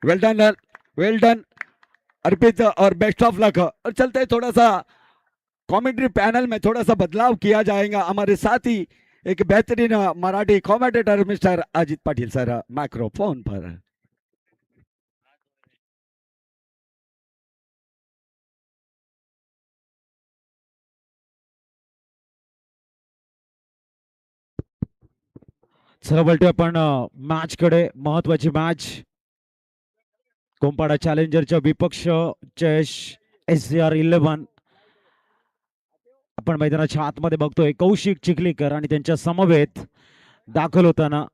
वेल done वेल done अर्पित और best of लक। और चलते थोड़ा सा कमेंट्री पैनल में थोड़ा सा बदलाव किया जाएगा। हमारे साथ ही एक बेहतरीन Marathi commentator mister Ajit Patil sir microphone पर। चला बोलतोय आपण मॅच कडे, महत्वाची मॅच कोंपाडा चॅलेंजरच्या विपक्ष चेस SCR11 आपण मैदानाच्या आतमध्ये बघतोय कौशिक चिखलीकर आणि त्यांच्या समवेत दाखल होताना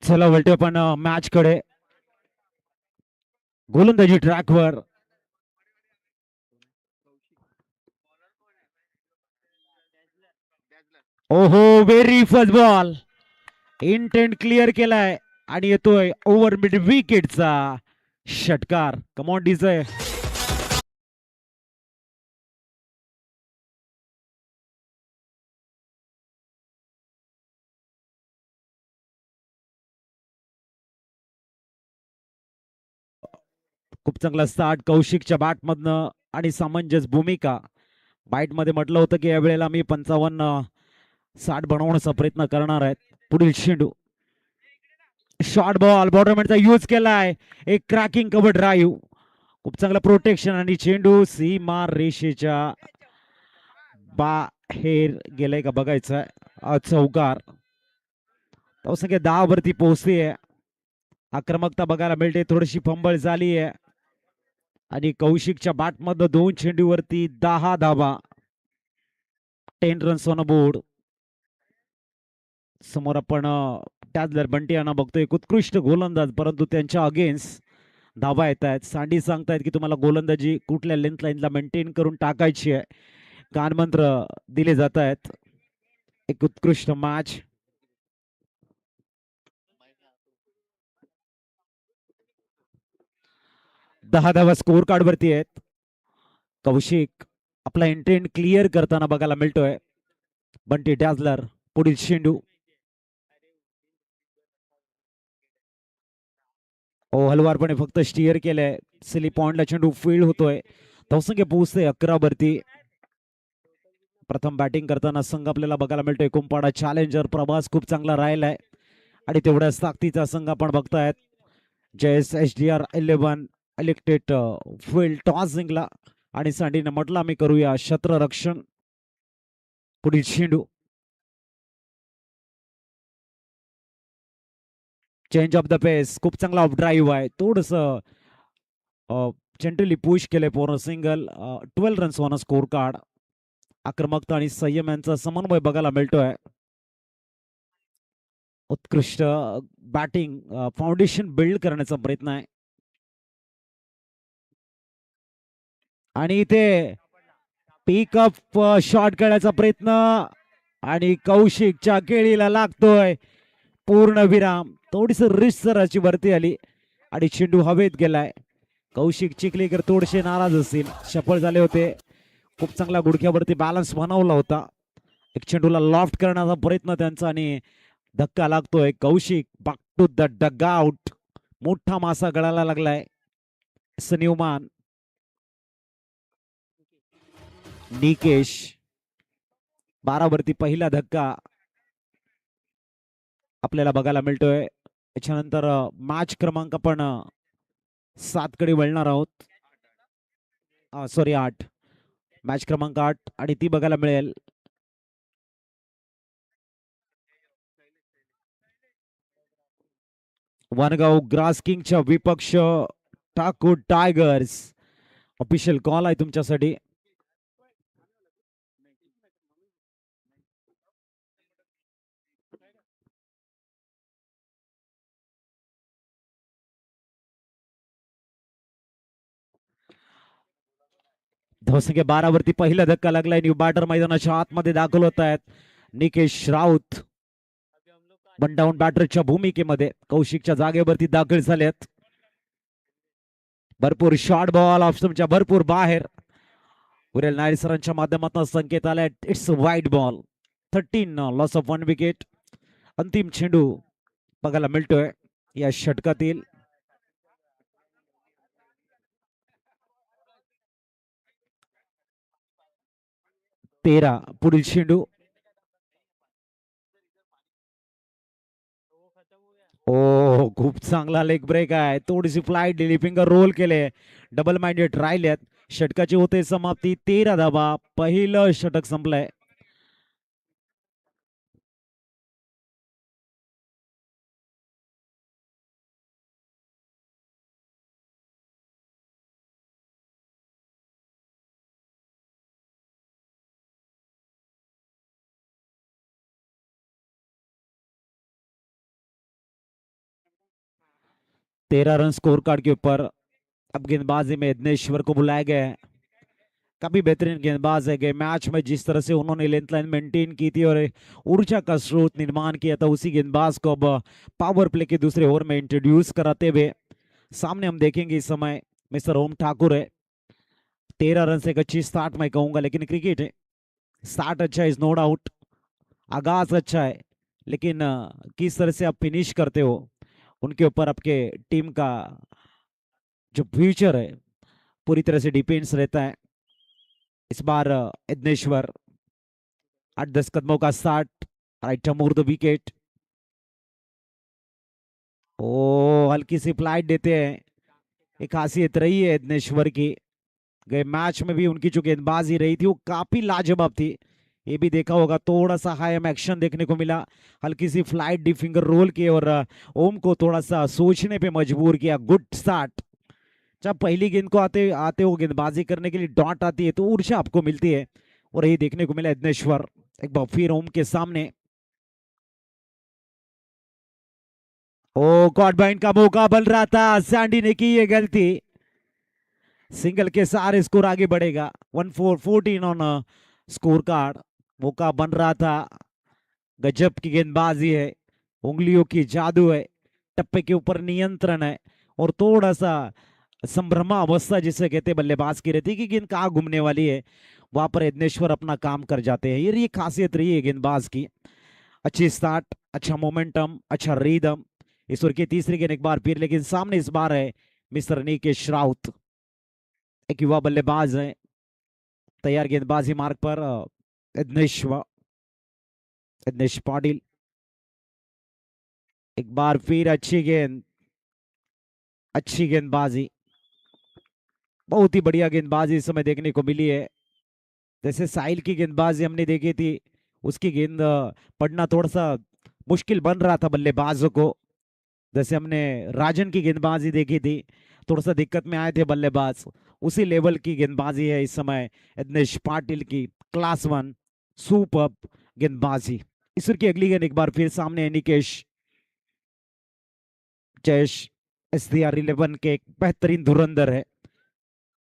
चला वळतोय आपण मॅच कडे, गोलंदाजी ट्रॅकवर ओहो very first ball intent clear केलाय आणि येतोय ओव्हर मिड विकेटचा षटकार. Come on DJ. खूप चांगला स्टार्ट कौशिकच्या बॅटमधनं आणि समंजस भूमिका. बाईट मध्ये म्हटलं होतं की यावेळेला मी 55-60 बनवण्याचा प्रयत्न करणार आहेत. पुढील चेंडू शॉर्ट बॉल बॉर्डरमॅनचा यूज केलाय. एक क्रॅकिंग कव्हर ड्राईव्ह, खूप चांगलं प्रोटेक्शन आणि चेंडू सीमा रेषेच्या बाहेर गेलाय का बघायचं. चौकार. संख्या 10 वरती पोहोचते. आक्रमकता बघायला मिळते. थोडीशी फंबल झाली आहे आणि कौशिकच्या बॅटमधनं 2 चेंडूवरती 10 धावा, 10 रन्स ऑन बोर्ड. समोर आपण टॅजलर बंटी यांना बघतोय, एक उत्कृष्ट गोलंदाज, परंतु त्यांच्या अगेन्स्ट धावा येत आहेत. सांडी सांगतायत की तुम्हाला गोलंदाजी कुठल्या लेंथ लाईनला मेंटेन करून टाकायची आहे. कानमंत्र दिले जात आहेत. एक उत्कृष्ट मॅच. दहा धावा स्कोर कार्ड वरती आहेत. कौशिक आपला इंटेंट क्लिअर करताना बघायला मिळतोय. बंटी टॅजलर पुढील चेंडू हलवारपणे फक्त स्टिअर केलंय. सिली पॉइंटला चेंडू फील्ड होतोय. धावसंख्या पोहोचते 11 वरती. प्रथम बॅटिंग करताना संघ आपल्याला बघायला मिळतोय कोंपाडा चॅलेंजर. प्रवास खूप चांगला राहिलाय आणि तेवढ्याच ताकदीचा संघ आपण बघतायत. जयस SDR11 इलेक्टेड फील्ड टॉस जिंकला आणि सांडीने म्हटलं आम्ही करूया क्षेत्ररक्षण. पुढील चेंडू चेंज ऑफ द पेस, खूप चांगला ऑफ ड्राईव्ह आहे. थोडस जेंटली पुश केले पूर्ण single. 12 runs on score card. आक्रमकता आणि संयम यांचा समन्वय बघायला मिळतोय. उत्कृष्ट बॅटिंग फाउंडेशन बिल्ड करण्याचा प्रयत्न आहे आणि इथे पिकअप शॉट खेळण्याचा प्रयत्न आणि कौशिकच्या केळीला लागतोय पूर्ण विराम. थोडीस रिसराची वरती आली आणि चेंडू हवेत गेलाय. कौशिक चिखलीकर थोडेसे नाराज असतील, सफळ झाले होते. खूप चांगला गुडघ्यावरती बॅलन्स बनवला होता. एक चेंडूला लॉफ्ट करण्याचा प्रयत्न त्यांचा आणि धक्का लागतोय. Kaushik back to the dugout. मोठा मासा गळायला लागलाय. सन्युमान निकेश 12 वरती पहिला धक्का आपल्याला बघायला मिळतोय. त्याच्यानंतर मॅच क्रमांक आपण 7 कडे वळणार आहोत. सॉरी 8, मॅच क्रमांक 8 आणि ती बघायला मिळेल वनगाव ग्रास किंगच्या विपक्ष ठाकूर टायगर्स. ऑफिशियल कॉल आहे तुमच्यासाठी. धावसंख्या 12 वरती पहिला धक्का लागलाय. न्यू बॅटर मैदानाच्या आतमध्ये दाखल होत आहेत निकेश राऊत. वन डाऊन बॅटरच्या भूमिकेमध्ये कौशिकच्या जागेवरती दाखल झालेत. भरपूर शॉर्ट बॉल ऑप्शनच्या भरपूर बाहेर. उरेल नायर सरांच्या माध्यमातून संकेत आलाय it's wide ball. 13 loss of 1 wicket. अंतिम चेंडू बघायला मिळतोय या षटकातील. 13 पुढील चेंडू. ओ खूप चांगला लेग ब्रेक आहे. थोडीशी फ्लाईट दिली, फिंगर रोल केले, डबल माइंडेड राहिलेत. षटकाची होते समाप्ती. 13 धावा. पहिलं षटक संपलंय. तेरह रन स्कोर कार्ड के ऊपर. अब गेंदबाजी में यज्ञेश्वर को बुलाया गया है. काफी बेहतरीन गेंदबाज है. मैच में जिस तरह से उन्होंने लेंथ लाइन मेंटेन की थी और ऊर्जा का स्रोत निर्माण किया था, उसी गेंदबाज को अब पावर प्ले के दूसरे ओवर में इंट्रोड्यूस कराते हुए सामने हम देखेंगे इस समय मिस्टर ओम ठाकुर है. 13 रन से एक अच्छी स्टार्ट मैं कहूंगा, लेकिन क्रिकेट है, स्टार्ट अच्छा इज नो डाउट, आगाज अच्छा है, लेकिन किस तरह से आप फिनिश करते हो उनके ऊपर आपके टीम का जो फ्यूचर है पूरी तरह से डिपेंड्स रहता है. इस बार यज्ञेश्वर 8-10 कदमों का start. Right move the wicket. ओ हल्की सी फ्लाइट देते हैं. एक खासियत रही है यज्ञेश्वर की, गए मैच में भी उनकी जो गेंदबाजी रही थी वो काफी लाजवाब थी. ये भी देखा होगा, थोड़ा सा हाई एम एक्शन देखने को मिला, हल्की सी फ्लाइट डी फिंगर रोल किए और ओम को थोड़ा सा सोचने पे मजबूर किया. Good start. जब पहली गेंद को आते आते हो गेंदबाजी करने के लिए डॉट आती है तो ऊर्जा आपको मिलती है, और यही देखने को मिला यज्ञेश्वर. एक बार फिर ओम के सामने. ओ गॉड बाइंड का मौका बन रहा था, सैंडी ने की ये गलती. सिंगल के सारे स्कोर आगे बढ़ेगा. 14 ऑन स्कोर कार्ड. मौका बन रहा था. गजब की गेंदबाजी है, उंगलियों की जादू है, टप्पे के ऊपर नियंत्रण है, और थोड़ा सा संभ्रमा अवस्था जिसे कहते बल्लेबाज की रहती है कि गेंद कहाँ घूमने वाली है, वहां पर यज्ञेश्वर अपना काम कर जाते हैं. ये खासियत रही है गेंदबाज की. अच्छी स्टार्ट, अच्छा मोमेंटम, अच्छा रिदम. इस ओवर की तीसरी गेंद एक बार फिर, लेकिन सामने इस बार है मिस्टर निकेश राउत, एक युवा बल्लेबाज है. तैयार गेंदबाजी मार्ग पर यज्ञेश पाटिल. एक बार फिर अच्छी गेंदबाजी, बहुत ही बढ़िया गेंदबाजी इस समय देखने को मिली है. जैसे साहिल की गेंदबाजी हमने देखी थी, उसकी गेंद पड़ना थोड़ा सा मुश्किल बन रहा था बल्लेबाजों को. जैसे हमने राजन की गेंदबाजी देखी थी, थोड़ा सा दिक्कत में आए थे बल्लेबाज, उसी लेवल की गेंदबाजी है इस समय यज्ञेश पाटिल की. क्लास 1 सुपर गेंदबाजी. इस की अगली गेंद एक बार फिर सामने है निकेश. जयेश SDR 11 के एक बेहतरीन धुरंधर है,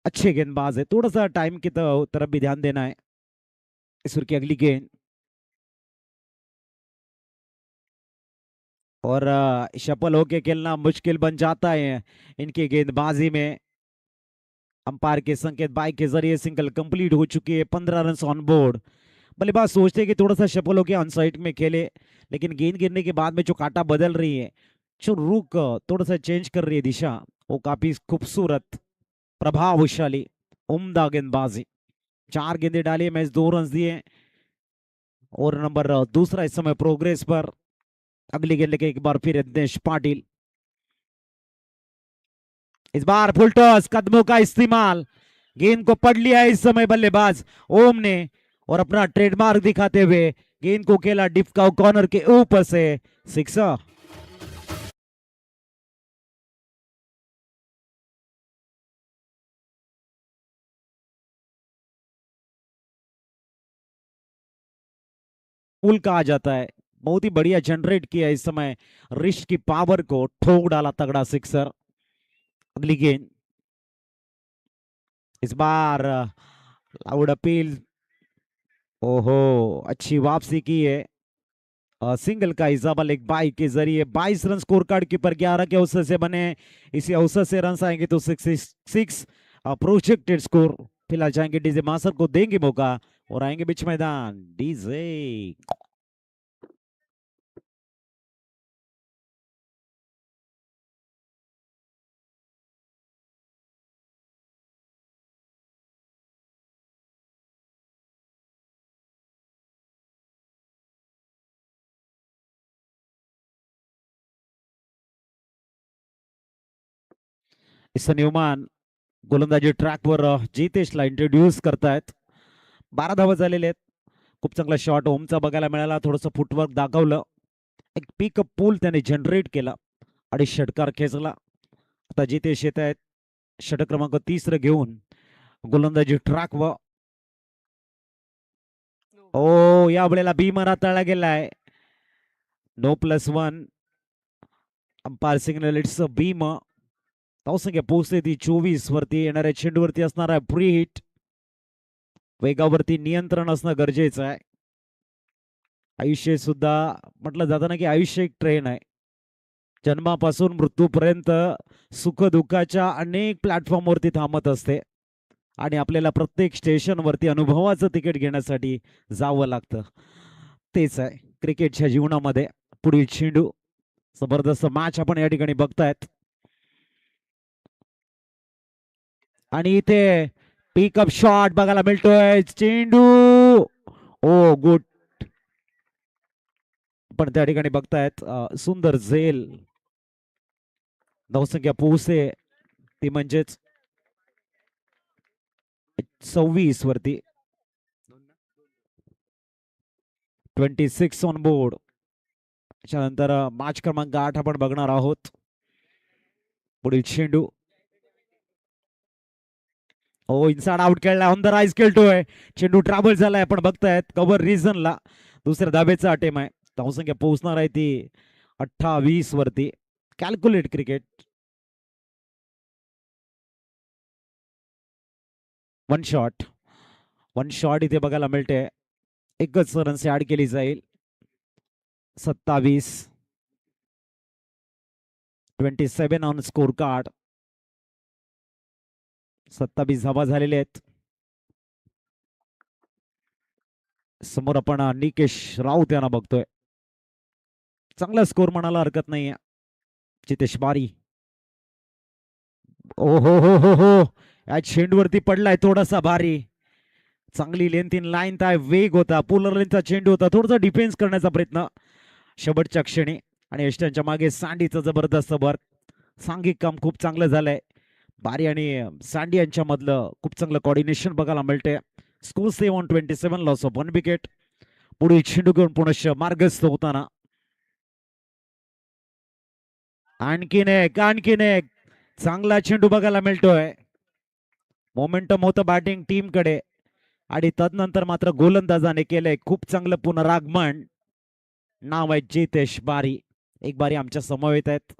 अच्छे गेंदबाज है. थोड़ा सा टाइम की तरफ भी ध्यान देना है. इस की अगली गेंद, और शफल होके खेलना मुश्किल बन जाता है इनकी गेंदबाजी में. अंपायर के संकेत बाइक के जरिए सिंगल कंप्लीट हो चुकी है. 15 रन ऑन बोर्ड. बल्लेबाज सोचते हैं कि थोड़ा सा शफल होके अनसाइड में खेले, लेकिन गेंद गिरने के बाद में जो काटा बदल रही है, जो रुक थोड़ा सा चेंज कर रही है दिशा, वो काफी खूबसूरत, प्रभावशाली, उम्दा गेंदबाजी. 4 गेंदे डाली, मैच 2 रन दिए, और नंबर दूसरा इस समय प्रोग्रेस पर. अगली गेंद लेके एक बार फिर यज्ञेश पाटिल. इस बार फुल टॉस, कदमों का इस्तेमाल. गेंद को पढ़ लिया इस समय बल्लेबाज ओम ने, और अपना ट्रेडमार्क दिखाते हुए गेंद को खेला डिफकाउ कॉर्नर के ऊपर से. सिक्सर. पुल कहा जाता है. बहुत ही बढ़िया जनरेट किया इस समय, रिस्ट की पावर को ठोक डाला तगड़ा सिक्सर. अगली गेंद, इस बार लाउड अपील। ओहो, अच्छी वापसी की है। सिंगल का इजाफा एक बाई के जरिए 22 रन स्कोर कार्ड की पर 11 के अवसर से बने। इसी अवसर से रन आएंगे तो 66 प्रोजेक्टेड स्कोर। फिलहाल जाएंगे डीजे मासर को देंगे मौका और आएंगे बीच मैदान डीजे। इसन न्यूमॅन गोलंदाजी ट्रॅकवर जितेशला इंट्रोड्यूस करतायत. 12 धावा झालेले आहेत. खूप चांगला शॉट ओमचा बघायला मिळाला. थोडंसं फुटवर्क दाखवलं. एक पिकअप पूल त्याने जनरेट केला आणि षटकार खेचला. आता जितेश येत आहेत षटक क्रमांक 30 घेऊन गोलंदाजी ट्रॅक व ओ या वेळेला भीमर हाताळला गेलाय. नो +1 अंपायर सिग्नल इट्स भीम. धावसंख्या पोहोचते ती 24 वरती. येणाऱ्या चेंडूवरती असणार आहे प्री हिट. वेगावरती नियंत्रण असणं गरजेचं आहे. आयुष्य सुद्धा म्हटलं जातं ना की आयुष्य एक ट्रेन आहे. जन्मापासून मृत्यूपर्यंत सुख दुःखाच्या अनेक प्लॅटफॉर्मवरती थांबत असते आणि आपल्याला प्रत्येक स्टेशनवरती अनुभवाचं तिकीट घेण्यासाठी जावं लागतं. तेच आहे क्रिकेटच्या जीवनामध्ये. पुढील चेंडू जबरदस्त मॅच आपण या ठिकाणी बघतायत आणि इथे पिकअप शॉट बघायला मिळतोय. चेंडू ओ गुड. पण त्या ठिकाणी बघतायत सुंदर झेल. धावसंख्या पोहोचते ती म्हणजेच 26 वरती. 26 ऑन बोर्ड. त्याच्यानंतर मॅच क्रमांक 8 आपण बघणार आहोत. पुढील चेंडू हो इनसाइड आउट खेळला. ऑन द राईज खेळतोय. चेंडू ट्रॅव्हल झालाय. आपण बघतायत कव्हर रिझनला दुसऱ्या धाबेचा अटेम आहे. धावसंख्या पोहोचणार आहे ती 28 वरती. Calculate cricket. वन शॉट इथे बघायला मिळते. एकच रनची ऍड केली जाईल. 27 27 ऑन स्कोर कार्ड. 27 धावा झालेले आहेत. समोर आपण निकेश राऊत यांना बघतोय. चांगला स्कोर म्हणायला हरकत नाहीये. जितेश बारी. ओ हो या चेंडूवरती पडलाय थोडासा भारी. चांगली लेंथ इन लाईन काय वेग होता. पुलर लेनचा चेंडू होता. थोडासा डिफेन्स करण्याचा प्रयत्न शेवटच्या क्षणी आणि यष्टांच्या मागे सँडीचं जबरदस्त वर्क. सांघिक काम खूप चांगलं झालंय. बारी आणि सँडी यांच्या मधलं खूप चांगलं कॉर्डिनेशन बघायला मिळते. Score 7-27 loss of 1 wicket. पुढे चेंडू घेऊन पुनश्च मार्गस्थ होताना आणखीन एक चांगला चेंडू बघायला मिळतोय. मोमेंटम होतं बॅटिंग टीम कडे आणि तदनंतर मात्र गोलंदाजाने केलंय खूप चांगलं पुनरागमन. नाव आहे जितेश बारी. एक बारी आमच्या समवेत आहेत.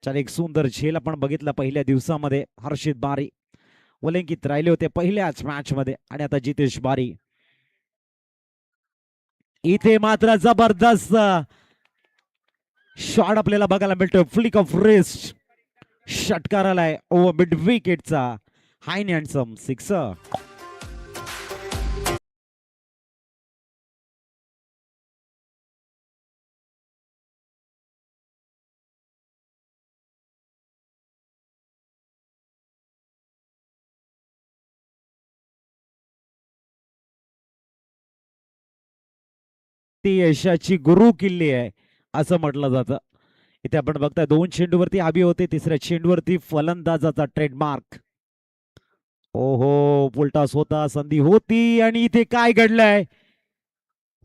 चल एक सुंदर झेल आपण बघितला पहिल्या दिवसामध्ये. हर्षित बारी ओलंकित राहिले होते पहिल्याच मॅच मध्ये आणि आता जितेश बारी. इथे मात्र जबरदस्त शॉट आपल्याला बघायला मिळतोय. फ्लिक ऑफ रिस्ट षटकार आलाय ओव्हर मिड विकेटचा. हाय हँडसम सिक्सर. ती यशाची गुरु किल्ली आहे असं म्हटलं जातं. इथे आपण बघताय 2 चेंडूवरती हवी होते. तिसऱ्या चेंडूवरती फलंदाजाचा ट्रेडमार्क. ओहो फुलटॉस होता. संधी होती आणि इथे काय घडलंय.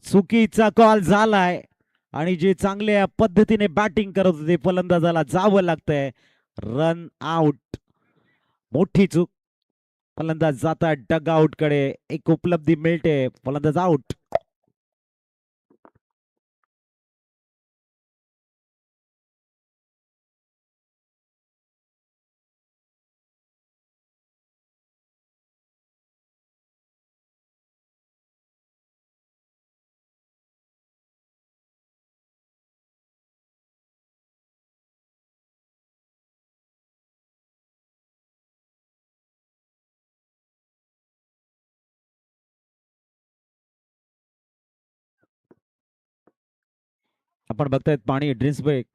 चुकीचा कॉल झालाय आणि जे चांगल्या पद्धतीने बॅटिंग करत होते फलंदाजाला जावं लागतंय. Run out. मोठी चूक. फलंदाज जाता डग आउट कडे. एक उपलब्धी मिळते. फलंदाज आउट. आपण बघतायत पाणी ड्रिंक्स ब्रेक.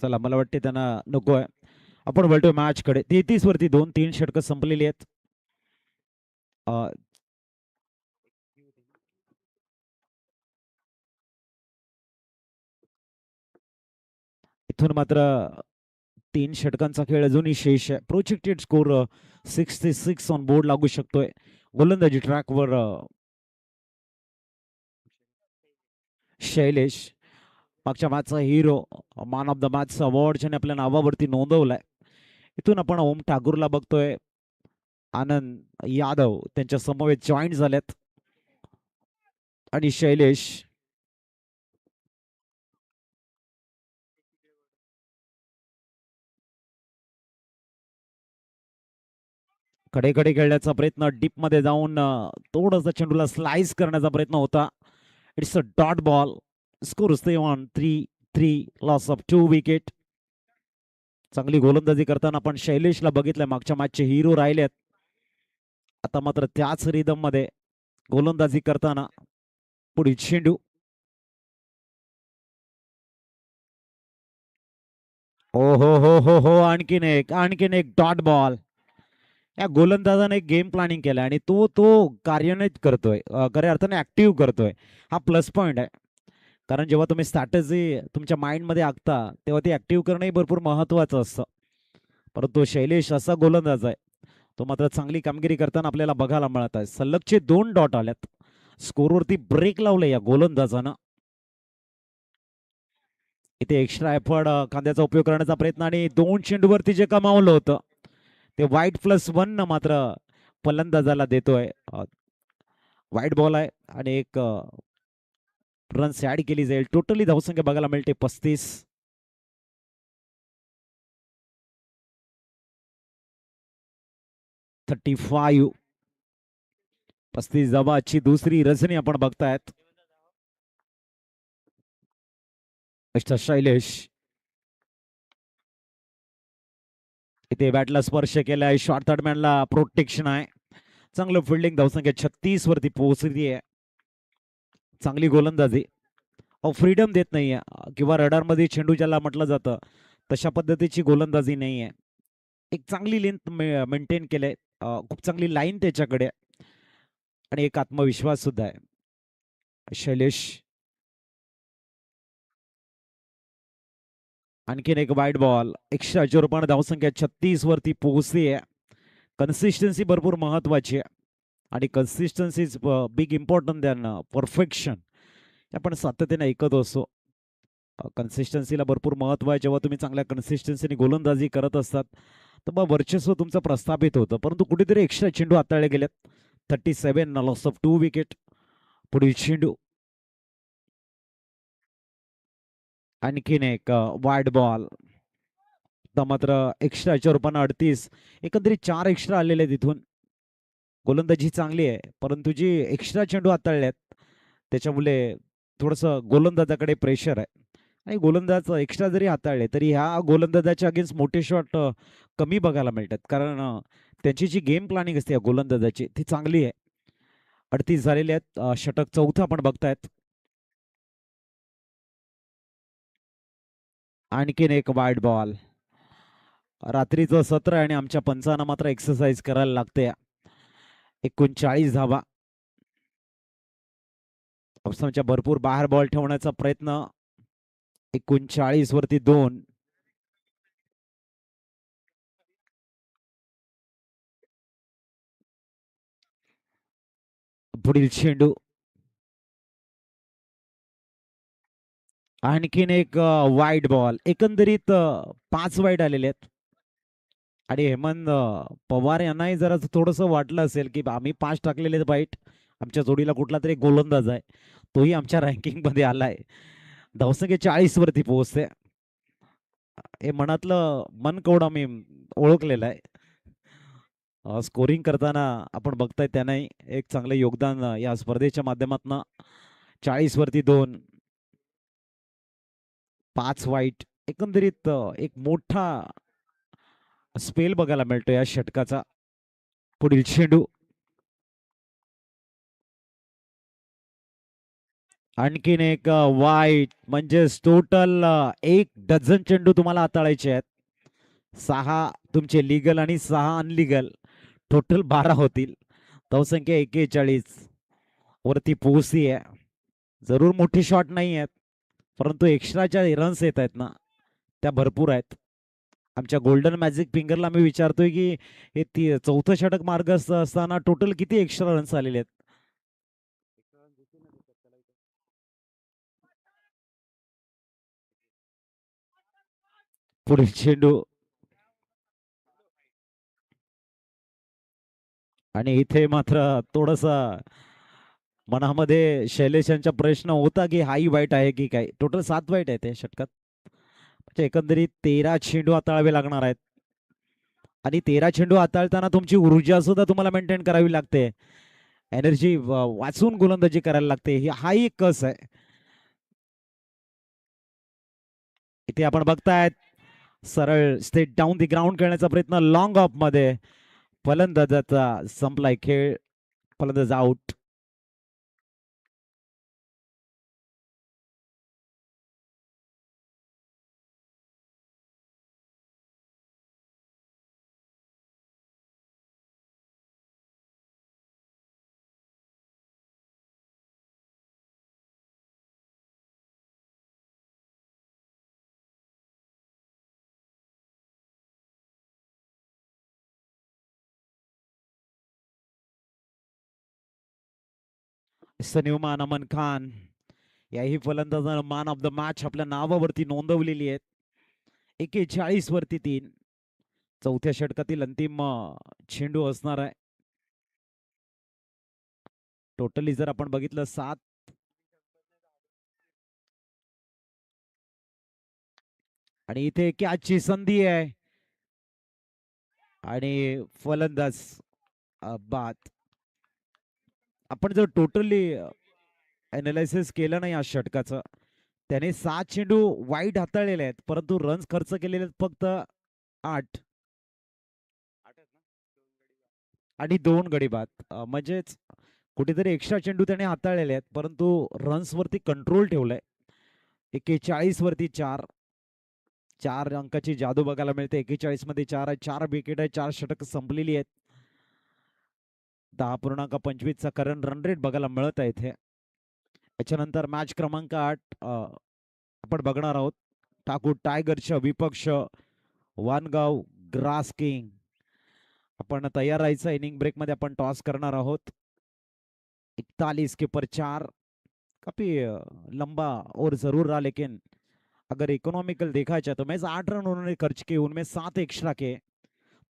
चला मला वाटते त्यांना नको आहे. आपण वळतोय मॅच कडे. 33 वरती 2-3 षटकं संपलेली आहेत. इथून मात्र 3 षटकांचा खेळ अजूनही शेष आहे. प्रोजेक्टेड स्कोर 66 ऑन बोर्ड लागू शकतोय. गोलंदाजी ट्रॅकवर शैलेश, मागच्या मॅचचा hero, man of the match award ज्याने आपल्या नावावरती नोंदवलाय. इथून आपण ओम ठाकूरला बघतोय. आनंद यादव त्यांच्या समवेत जॉईन झाल्यात. आणि शैलेश कडेकडे खेळण्याचा प्रयत्न, डीप मध्ये जाऊन थोडासा चेंडूला स्लाइस करण्याचा प्रयत्न होता. It's a dot ball. Score stay on 3-3. Loss of 2 wicket. चांगली गोलंदाजी करताना आपण शैलेशला बघितलंय. मागच्या मॅचचे हिरो राहिलेत. आता मात्र त्याच रिदम मध्ये गोलंदाजी करताना पुढील चेंडू. ओ हो, आणखीन एक डॉट बॉल. या गोलंदाजाने एक गेम प्लॅनिंग केलं आणि तो कार्यान्वित करतोय, खऱ्या अर्थाने ऍक्टिव्ह करतोय. हा प्लस पॉइंट आहे. कारण जेव्हा तुम्ही स्ट्रॅटेजी तुमच्या माइंडमध्ये आखता तेव्हा ती ऍक्टिव्ह करणंही भरपूर महत्वाचं असतं. परंतु शैलेश असा गोलंदाज आहे, तो मात्र चांगली कामगिरी करताना आपल्याला बघायला मिळत आहे. सलगचे 2 डॉट आल्यात. स्कोरवरती ब्रेक लावले या गोलंदाजानं. इथे एक्स्ट्रा एफर्ट, खांद्याचा उपयोग करण्याचा प्रयत्न आणि 2 चेंडूवरती जे कमावलं होतं ते वाईट+1 न मात्र फलंदाजाला देतोय. वाईट बॉल आहे आणि एक रन्स ऍड केली जाईल. टोटली धावसंख्या बघायला मिळते 35. 35 धावाची दुसरी रजनी आपण बघतायत. मिस्टर शैलेश इथे बॅटला स्पर्श केलाय. शॉर्ट थर्डमॅनला प्रोटेक्शन आहे. चांगलं फिल्डिंग. धावसंख्या 36 वरती पोहोचली आहे. चांगली गोलंदाजी. फ्रीडम देत नाहीये किंवा रडारमध्ये चेंडू ज्याला म्हटलं जातं तशा पद्धतीची गोलंदाजी नाहीये. एक चांगली लेंथ मेंटेन केलंय. खूप चांगली लाईन त्याच्याकडे आणि एक आत्मविश्वास सुद्धा आहे. शैलेश आणखीन एक वाईट बॉल. 180 रुपयाने धावसंख्या 36 वरती पोहोचली आहे. कन्सिस्टन्सी भरपूर महत्वाची आहे आणि consistency is big important than perfection. आपण सातत्याने ऐकत असतो. कन्सिस्टन्सीला भरपूर महत्व आहे. जेव्हा तुम्ही चांगल्या कन्सिस्टन्सीने गोलंदाजी करत असतात तर मग वर्चस्व तुमचं प्रस्थापित होतं. परंतु कुठेतरी एक्स्ट्रा चेंडू हाताळले गेलेत. 37 लॉस ऑफ 2 विकेट. पुढील चेंडू. आणखीन एक वाईड बॉल. मात्र एक्स्ट्राच्या रूपानं 38. एकंदरीत 4 एक्स्ट्रा आलेले तिथून. गोलंदाजी चांगली आहे परंतु जी एक्स्ट्रा चेंडू हाताळल्यात त्याच्यामुळे थोडंसं गोलंदाजाकडे प्रेशर आहे. आणि गोलंदाज एक्स्ट्रा जरी हाताळले तरी ह्या गोलंदाजाच्या अगेन्स्ट मोठे शॉट कमी बघायला मिळतात. कारण त्यांची जी गेम प्लॅनिंग असते या गोलंदाजाची ती चांगली आहे. 38 झालेले आहेत. षटक चौथा आपण बघतायत. आणखीन एक वाईड बॉल. रात्रीचं सत्र आणि आमच्या पंचांना मात्र एक्सरसाइज करायला लागते. 39 धावा. ऑप्शनच्या भरपूर बाहेर बॉल ठेवण्याचा प्रयत्न. 39 वरती 2. पुढील चेंडू. आणखीन एक वाईड बॉल. एकंदरीत 5 वाईड आलेले आहेत. आणि हेमंत पवार यांनाही जरा थोडंसं वाटलं असेल की आम्ही 5 टाकलेले वाईट, आमच्या जोडीला कुठला तरी गोलंदाज आहे तोही आमच्या रँकिंग मध्ये आलाय. धावसंख्या 40 वरती पोहोचते. हे मनातलं मन कवडा मी ओळखलेलं आहे. स्कोरिंग करताना आपण बघताय त्यांनाही एक चांगलं योगदान या स्पर्धेच्या माध्यमातून. 40 वरती 2. 5 वाईट. एकंदरीत एक मोठा स्पेल बघायला मिळतो या षटकाचा. पुढील चेंडू. आणखीन एक वाईट, म्हणजेच टोटल 1 डझन चेंडू तुम्हाला हाताळायचे आहेत. 6 तुमचे लिगल आणि 6 अनलिगल, टोटल 12 होतील. धावसंख्या 41 वरती पोहोचली आहे. जरूर मोठी शॉट नाही आहेत, परंतु एक्स्ट्राच्या रन्स येत आहेत ना, त्या भरपूर आहेत. आमच्या गोल्डन मॅजिक फिंगरला मी विचारतोय की हे चौथं षटक मार्ग असताना टोटल किती एक्स्ट्रा रन्स आलेले आहेत. पुढील चेंडू, आणि इथे मात्र थोडस मनामध्ये शैलेश यांचा प्रश्न होता की हाही वाईट आहे की काय. टोटल 7 वाईट आहेत या षटकात, म्हणजे एकंदरीत 13 चेंडू हाताळावे लागणार आहेत. आणि 13 चेंडू हाताळताना तुमची ऊर्जा सुद्धा तुम्हाला मेंटेन करावी लागते. एनर्जी वाचून गोलंदाजी करायला लागते. हाही एक कस आहे. इथे आपण बघतायत सरळ स्टेट डाऊन दी ग्राउंड खेळण्याचा प्रयत्न लॉंग ऑफ मध्ये. फलंदाजाचा संपलाय खेळ, फलंदाज आउट. सनीउमान अमन खान याही फलंदाजानं मॅन ऑफ द मॅच आपल्या नावावरती नोंदवलेली आहेत. 41 वरती 3. चौथ्या षटकातील अंतिम चेंडू असणार आहे. टोटली जर आपण बघितलं 7. आणि इथे कॅचची संधी आहे आणि फलंदाज बाद. आपण जर टोटली अनालिसिस केलं नाही या षटकाचं, त्याने 7 चेंडू वाईट हाताळलेले आहेत, परंतु रन्स खर्च केलेले आहेत फक्त 8 आणि 2 गडी बाद. म्हणजेच कुठेतरी एक्स्ट्रा चेंडू त्याने हाताळलेले आहेत, परंतु रन्स वरती कंट्रोल ठेवलाय. 41 वरती 4. 4 अंकाची जादू बघायला मिळते. 41 मध्ये 4 आहे, 4 विकेट आहे, 4 षटक संपलेली आहेत. 10.25चा करंट रन रेट बघायला मिळत आहे इथे. याच्यानंतर मॅच क्रमांक 8 आपण बघणार आहोत. ठाकूर टायगरच्या विपक्ष वानगाव ग्रास किंग. आपण तयार राहायचं. इनिंग ब्रेक मध्ये आपण टॉस करणार आहोत. 41 के पर 4 काफी लंबा और जरूर रहा, लेकिन अगर इकोनॉमिकल देखा जाए तो मैं 8 रन उन्होंने खर्च किए, उनमें 7 एक्स्ट्रा के.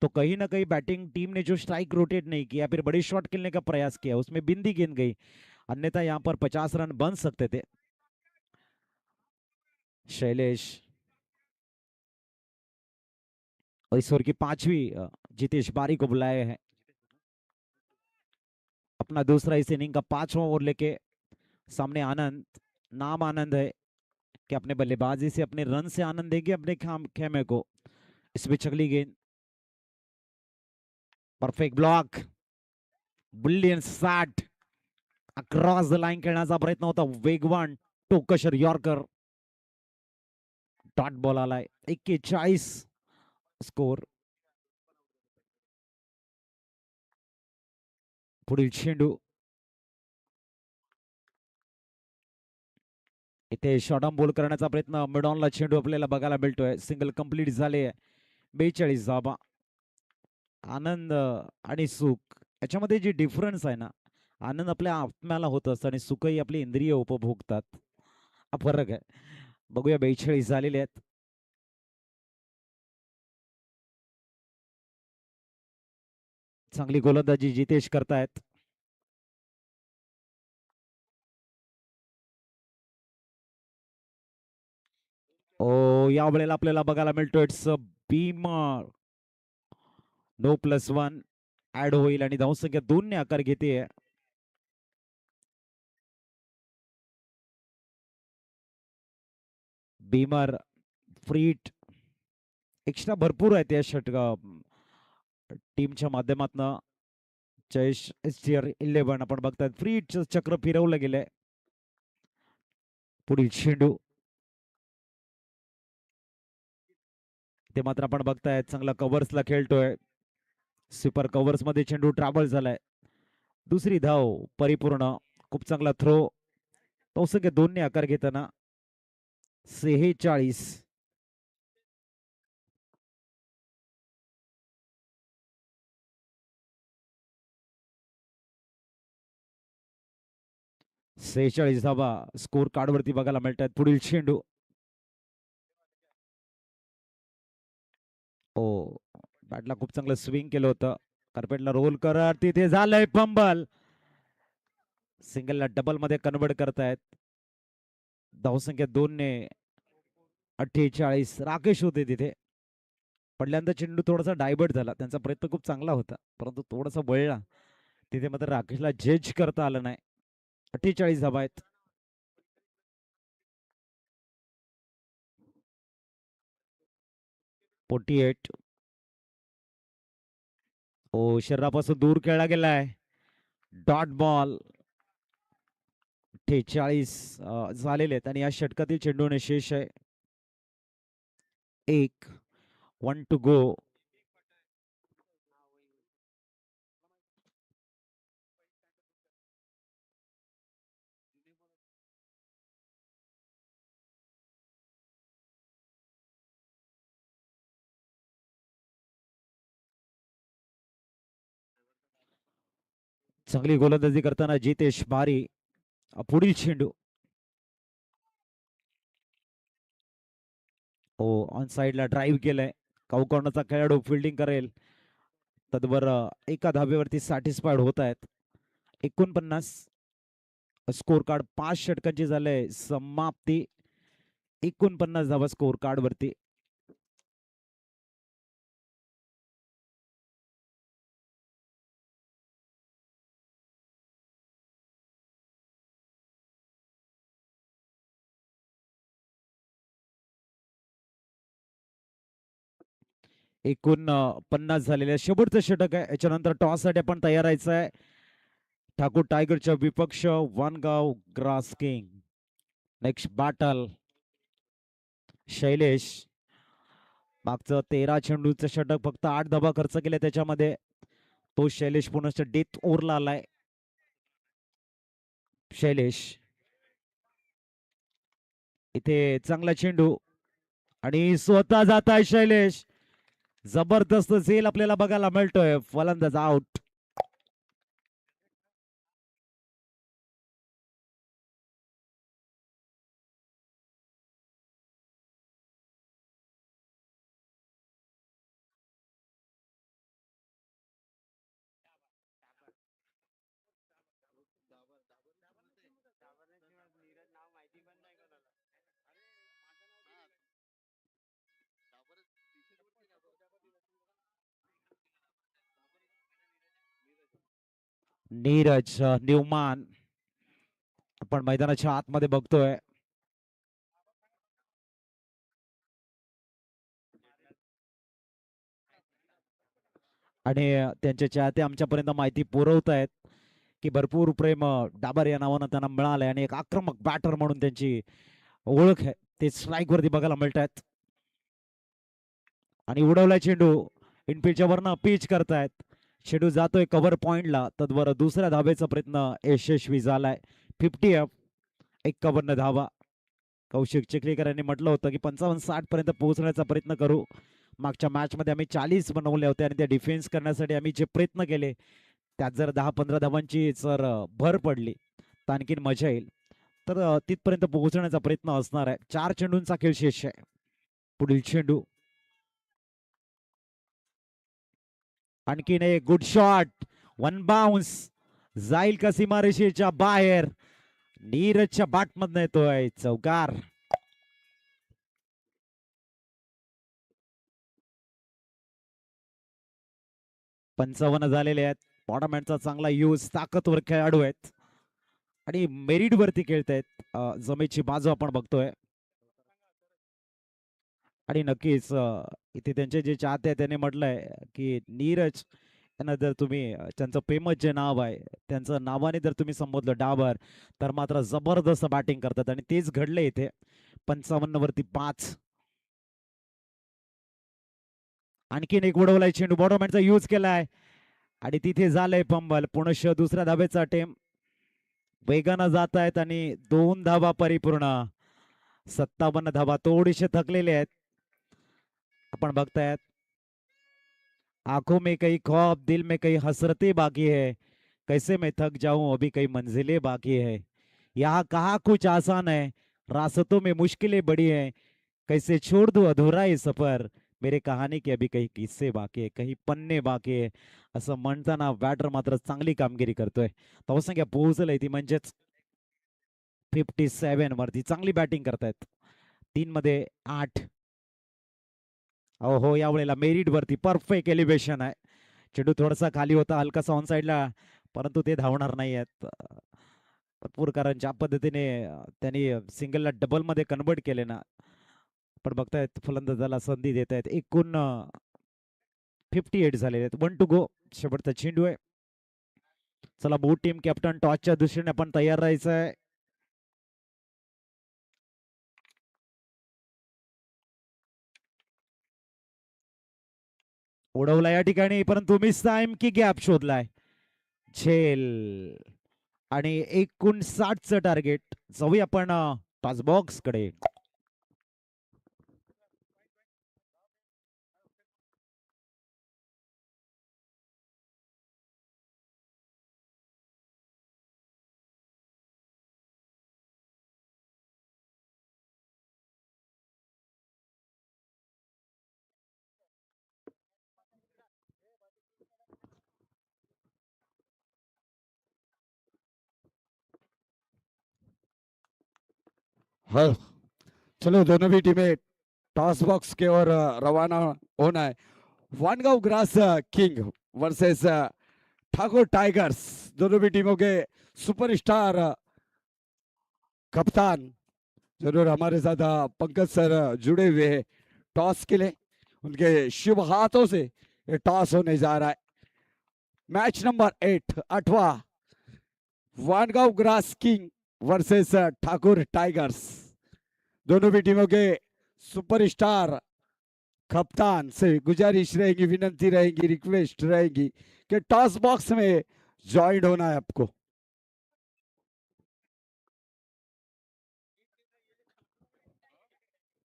तो कहीं ना कहीं बैटिंग टीम ने जो स्ट्राइक रोटेट नहीं किया, फिर बड़ी शॉट खेलने का प्रयास किया, उसमें बिंदी गिन गई. अन्यथा यहाँ पर 50 रन बन सकते थे. शैलेश और इस ओवर की 5वीं जितेश बारी को बुलाए हैं. अपना दूसरा इस इनिंग का 5वां ओवर लेके सामने आनंद. नाम आनंद है कि अपने बल्लेबाजी से, अपने रन से आनंद देंगे अपने खेमे को. इस पिच अगली गेंद, perfect block, Boolean shot, across the line खेळण्याचा प्रयत्न होता. वेगवान टोकशर यॉर्कर. डॉट बॉल आलाय. 41 स्कोर. पुढील चेंडू, इथे शॉर्ट ऑन बॉल करण्याचा प्रयत्न. मिडॉनला चेंडू आपल्याला बघायला मिळतोय. सिंगल कंप्लीट झाले. 42 धाबा. आनंद आणि सुख याच्यामध्ये जी डिफरन्स आहे ना, आनंद आपल्या आत्म्याला होत असतं आणि सुखही आपली इंद्रिय उपभोगतात. हा फरक आहे. बघूया. 42 झालेले आहेत. चांगली गोलंदाजी जितेश करतायत. ओ, या वेळेला आपल्याला बघायला मिळतो इट्स बीमर. नो +1 ऍड होईल आणि धावसंख्या 2 ने आकार घेते. बीमर फ्रीट एक्स्ट्रा भरपूर आहेत या षटका टीमच्या माध्यमातून. चेस STR 11 आपण बघताय फ्रीट चक्र फिरवलं गेलंय. पुढील चेंडू ते मात्र आपण बघताय चांगला कव्हर्सला खेळतोय. सुपर कव्हर्स मध्ये चेंडू ट्रॅव्हल झालाय. दुसरी धाव परिपूर्ण. खूप चांगला थ्रो. तौसंख्य 2 ने आकार घेताना 46. धावा स्कोर कार्ड वरती बघायला मिळतात. पुढील चेंडू ओ बॅटला खूप चांगलं स्विंग केलं होतं. कार्पेटला रोल करत तिथे झालंय फंबल. सिंगलला डबल मध्ये कन्वर्ट करतायत. धावसंख्या 2 ने 48. राकेश होते तिथे. पडल्यानंतर चेंडू थोडासा डायवर्ट झाला. त्यांचा प्रयत्न खूप चांगला होता परंतु थोडासा वळला. तिथे मात्र राकेशला जज करता आलं नाही. 48 धावा आहेत. ओ शरीरापासून दूर खेळला गेलाय. Dot ball. 48 झालेले आहेत आणि या षटकातील चेंडूने शेष आहे 1. 1 टू गो. चांगली गोलंदाजी करताना जितेश बारी. पुढील चेंडू ओ ऑन साइडला ड्राईव्ह केलंय. कॉर्नरचा खेळाडू फिल्डिंग करेल. तद्वर एका धाब्यावरती सॅटिस्फाईड होत आहेत. 49. स्कोर कार्ड 5 षटकांची झालंय समाप्ती. 49 धावा स्कोर कार्ड वरती. एकूण 50 झालेले शेवटचं षटक आहे. याच्यानंतर टॉस साठी आपण तयार राहायचं आहे. ठाकूर टायगरच्या विपक्ष Vangaon grass king. Next battle Shailesh. मागचं 13 चेंडूचं षटक फक्त 8 धावा खर्च केले त्याच्यामध्ये. तो शैलेश पुन्हा डेथ ओव्हरला आलाय. शैलेश इथे चांगला चेंडू आणि स्वतः जात आहे शैलेश. जबरदस्त झेल आपल्याला बघायला मिळतोय. फलंदाज आउट. नीरज न्यूमान आपण मैदानाच्या आतमध्ये बघतोय. आणि त्यांचे चाहते आमच्यापर्यंत माहिती पुरवत आहेत की भरपूर प्रेम डाबर या नावानं त्यांना मिळालंय आणि एक आक्रमक बॅटर म्हणून त्यांची ओळख आहे. ते स्ट्राईक वरती बघायला मिळत आहेत. आणि उडवलाय चेंडू. इनफिल्डच्या वरनं पिच करतायत. चेंडू जातोय कव्हर पॉइंटला. तद्वर दुसऱ्या धावेचा प्रयत्न यशस्वी झालाय. 50. 51 धावा. कौशिक चिखलीकर यांनी म्हटलं होतं की 55-60 पर्यंत पोहोचण्याचा प्रयत्न करू. मागच्या मॅच मध्ये आम्ही 40 बनवले होते आणि त्या डिफेन्स करण्यासाठी आम्ही जे प्रयत्न केले त्यात जर 10-15 धावांची जर भर पडली तर आणखीन मजा येईल. तर तिथपर्यंत पोहोचण्याचा प्रयत्न असणार आहे. 4 चेंडूंचा खेळ शेष आहे. पुढील चेंडू आणखीन एक गुड शॉट. 1 बाउन्स जाईल का सीमारेषेच्या बाहेर. नीरजच्या बॅट मधनं येतोय चौकार. पंचावन्न झालेले आहेत. बॉटमॅनचा चांगला यूज. ताकदवर खेळाडू आहेत आणि मेरिट वरती खेळतायत. जमेची बाजू आपण बघतोय आणि नक्कीच इथे त्यांचे जे चाहते आहेत त्यांनी म्हटलंय की नीरज त्यांना जर तुम्ही त्यांचं फेमस जे नाव आहे त्यांचं नावाने जर तुम्ही संबोधलं डाबर, तर मात्र जबरदस्त बॅटिंग करतात आणि तेच घडले इथे. 55 वरती 5. आणखीन एक उडवलाय चेंडू, बॉटरमॅनचा यूज केलाय आणि तिथे झालंय फंबल. पुनश्च दुसऱ्या धावेचा अटेम्प्ट. वेगानं जात आहेत आणि 2 धावा परिपूर्ण. 57 धावा थोडेसे थकलेले आहेत. आपण बघतायत आंखों में कई ख्वाब, दिल में कई हसरतें बाकी है, कैसे मैं थक जाऊं अभी कई मंजिलें बाकी है, यहाँ कहा कुछ आसान है, रास्तों में मुश्किलें बड़ी है, कैसे छोड़ दूं अधूरा ये सफर, मेरे कहाणी के अभी काही किस्से बाकी आहे, काही पन्ने बाकी आहे. असं म्हणताना बॅटर मात्र चांगली कामगिरी करतोय. धावसंख्या पोहोचलंय ती म्हणजेच 57 वरती. चांगली बॅटिंग करतायत. 3 मध्ये 8. हो यावेळेला मेरिट वरती परफेक्ट एलिव्हेशन आहे. चेंडू थोडासा खाली होता, हलकासा ऑन साइडला, परंतु ते धावणार नाही आहेत भरपूर, कारण ज्या पद्धतीने त्यांनी सिंगलला डबल मध्ये कन्वर्ट केले ना. पण बघतायत फलंदाजाला संधी देत आहेत. एकूण 58 झालेले आहेत. 1 टू गो. शेवटचा चेंडू आहे. चला बोट टीम कॅप्टन टॉसच्या दृष्टीने आपण तयार राहायचं आहे. उडवला या ठिकाणी, परंतु मिस टाइम की गॅप शोधलाय. झेल आणि 59चं टार्गेट. जाऊया आपण टॉस बॉक्स कडे. हाँ, चलो दोनों भी टीमें टॉस बॉक्स के ओर रवाना होना है. Vangaon grass king versus Thakur tigers. दोनों भी टीमों के सुपरस्टार कप्तान जरूर हमारे साथ पंकज सर जुड़े हुए हैं टॉस के लिए. उनके शुभ हाथों से ये टॉस होने जा रहा है. मैच नंबर 8, 8वां. Vangaon grass king versus Thakur tigers. दोनों भी टीमों के सुपरस्टार कप्तान से गुजारिश रहेगी, विनंती रहेगी, रिक्वेस्ट रहेगी कि टॉस बॉक्स में ज्वाइन होना है आपको.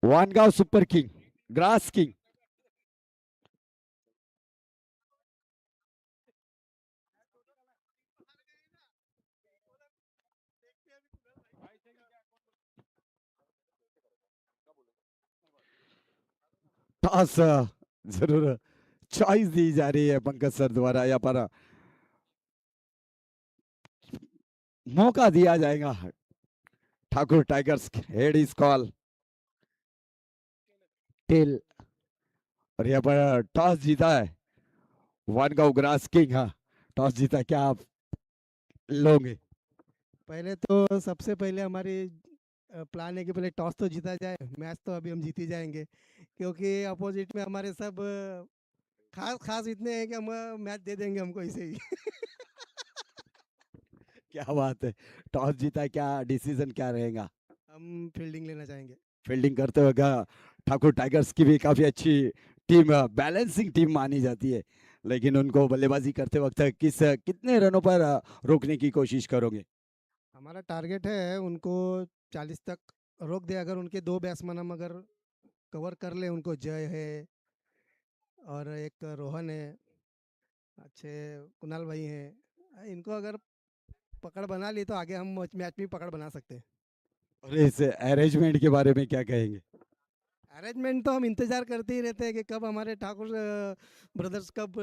Vangaon super king, grass king. Toss जरूर चॉइस दी जा रही है पंकज सर द्वारा. यहाँ पर मौका दिया जाएगा Thakur Tigers. Head is call tail. और यहाँ पर टॉस जीता है वानगांव ग्रास किंग. हाँ, टॉस जीता, क्या आप लोगे? पहले तो सबसे पहले हमारी प्लान है कि पहले टॉस तो जीता जाए. मैच तो अभी हम जीत ही जाएंगे, क्योंकि अपोजिट में हमारे सब खास खास इतने हैं कि हम मैच दे देंगे हमको ऐसे ही. क्या बात है. टॉस जीता, क्या डिसीजन क्या रहेगा? हम फील्डिंग लेना चाहेंगे. फील्डिंग करते हुए ठाकुर टाइगर्स की भी काफी अच्छी टीम, बैलेंसिंग टीम मानी जाती है, लेकिन उनको बल्लेबाजी करते वक्त कितने रनों पर रोकने की कोशिश करोगे? हमारा टारगेट है उनको 40 तक रोक दे. अगर उनके 2 बैट्समैन हम अगर कवर कर ले, उनको जय है और एक रोहन है, अच्छे कुणाल भाई हैं, इनको अगर पकड़ बना ली तो आगे हम मैच में पकड़ बना सकते हैं. और इस अरेंजमेंट के बारे में क्या कहेंगे? अरेंजमेंट तो हम इंतजार करते ही रहते हैं कि कब हमारे ठाकुर ब्रदर्स कब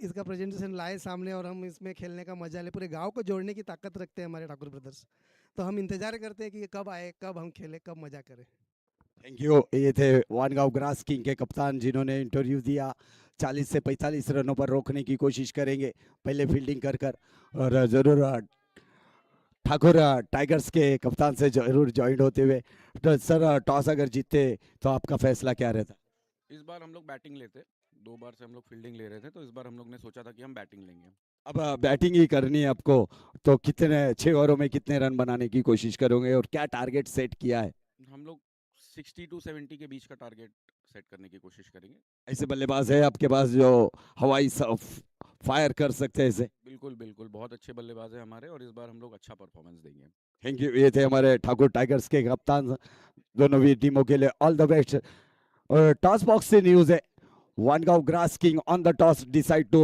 इसका प्रेजेंटेशन लाए सामने और हम इसमें खेलने का मजा ले. पूरे गांव को जोड़ने की ताकत रखते हैं हमारे ठाकुर ब्रदर्स. तो हम इंतजार करते हैं कि ये कब आए, कब हम खेलें, कब मजा करें. Thank you. ये थे वानगांव ग्रास किंग के कप्तान जिन्होंने इंटरव्यू दिया. 40 से 45 रनों पर रोकने की कोशिश करेंगे पहले फील्डिंग कर और जरूर ठाकुर टाइगर्स के कप्तान से जरूर ज्वाइन होते हुए. तो सर, टॉस अगर जीतते तो आपका फैसला क्या रहता? इस बार हम लोग बैटिंग लेते, 2 बार से हम लोग फील्डिंग ले रहे थे, तो इस बार हम लोग ने सोचा था कि हम बैटिंग लेंगे। अब बैटिंग ही करनी है आपको, तो कितने 6 ओवरों में कितने रन बनाने की कोशिश करोगे और क्या टारगेट सेट किया है? हम लोग 60 टू 70 के बीच का टारगेट सेट करने की कोशिश करेंगे। ऐसे बल्लेबाज है आपके पास जो हवाई फायर कर सकते हैं इसे? बिल्कुल, बिल्कुल, बहुत अच्छे बल्लेबाज हैं हमारे और इस बार हम लोग अच्छा परफॉर्मेंस देंगे। Thank you. ये थे हमारे ठाकुर टाइगर्स के कप्तान, दोनों भी टीमों के लिए ऑल द बेस्ट। और टॉस बॉक्स से न्यूज है, Wangaw Grass King on the toss decide to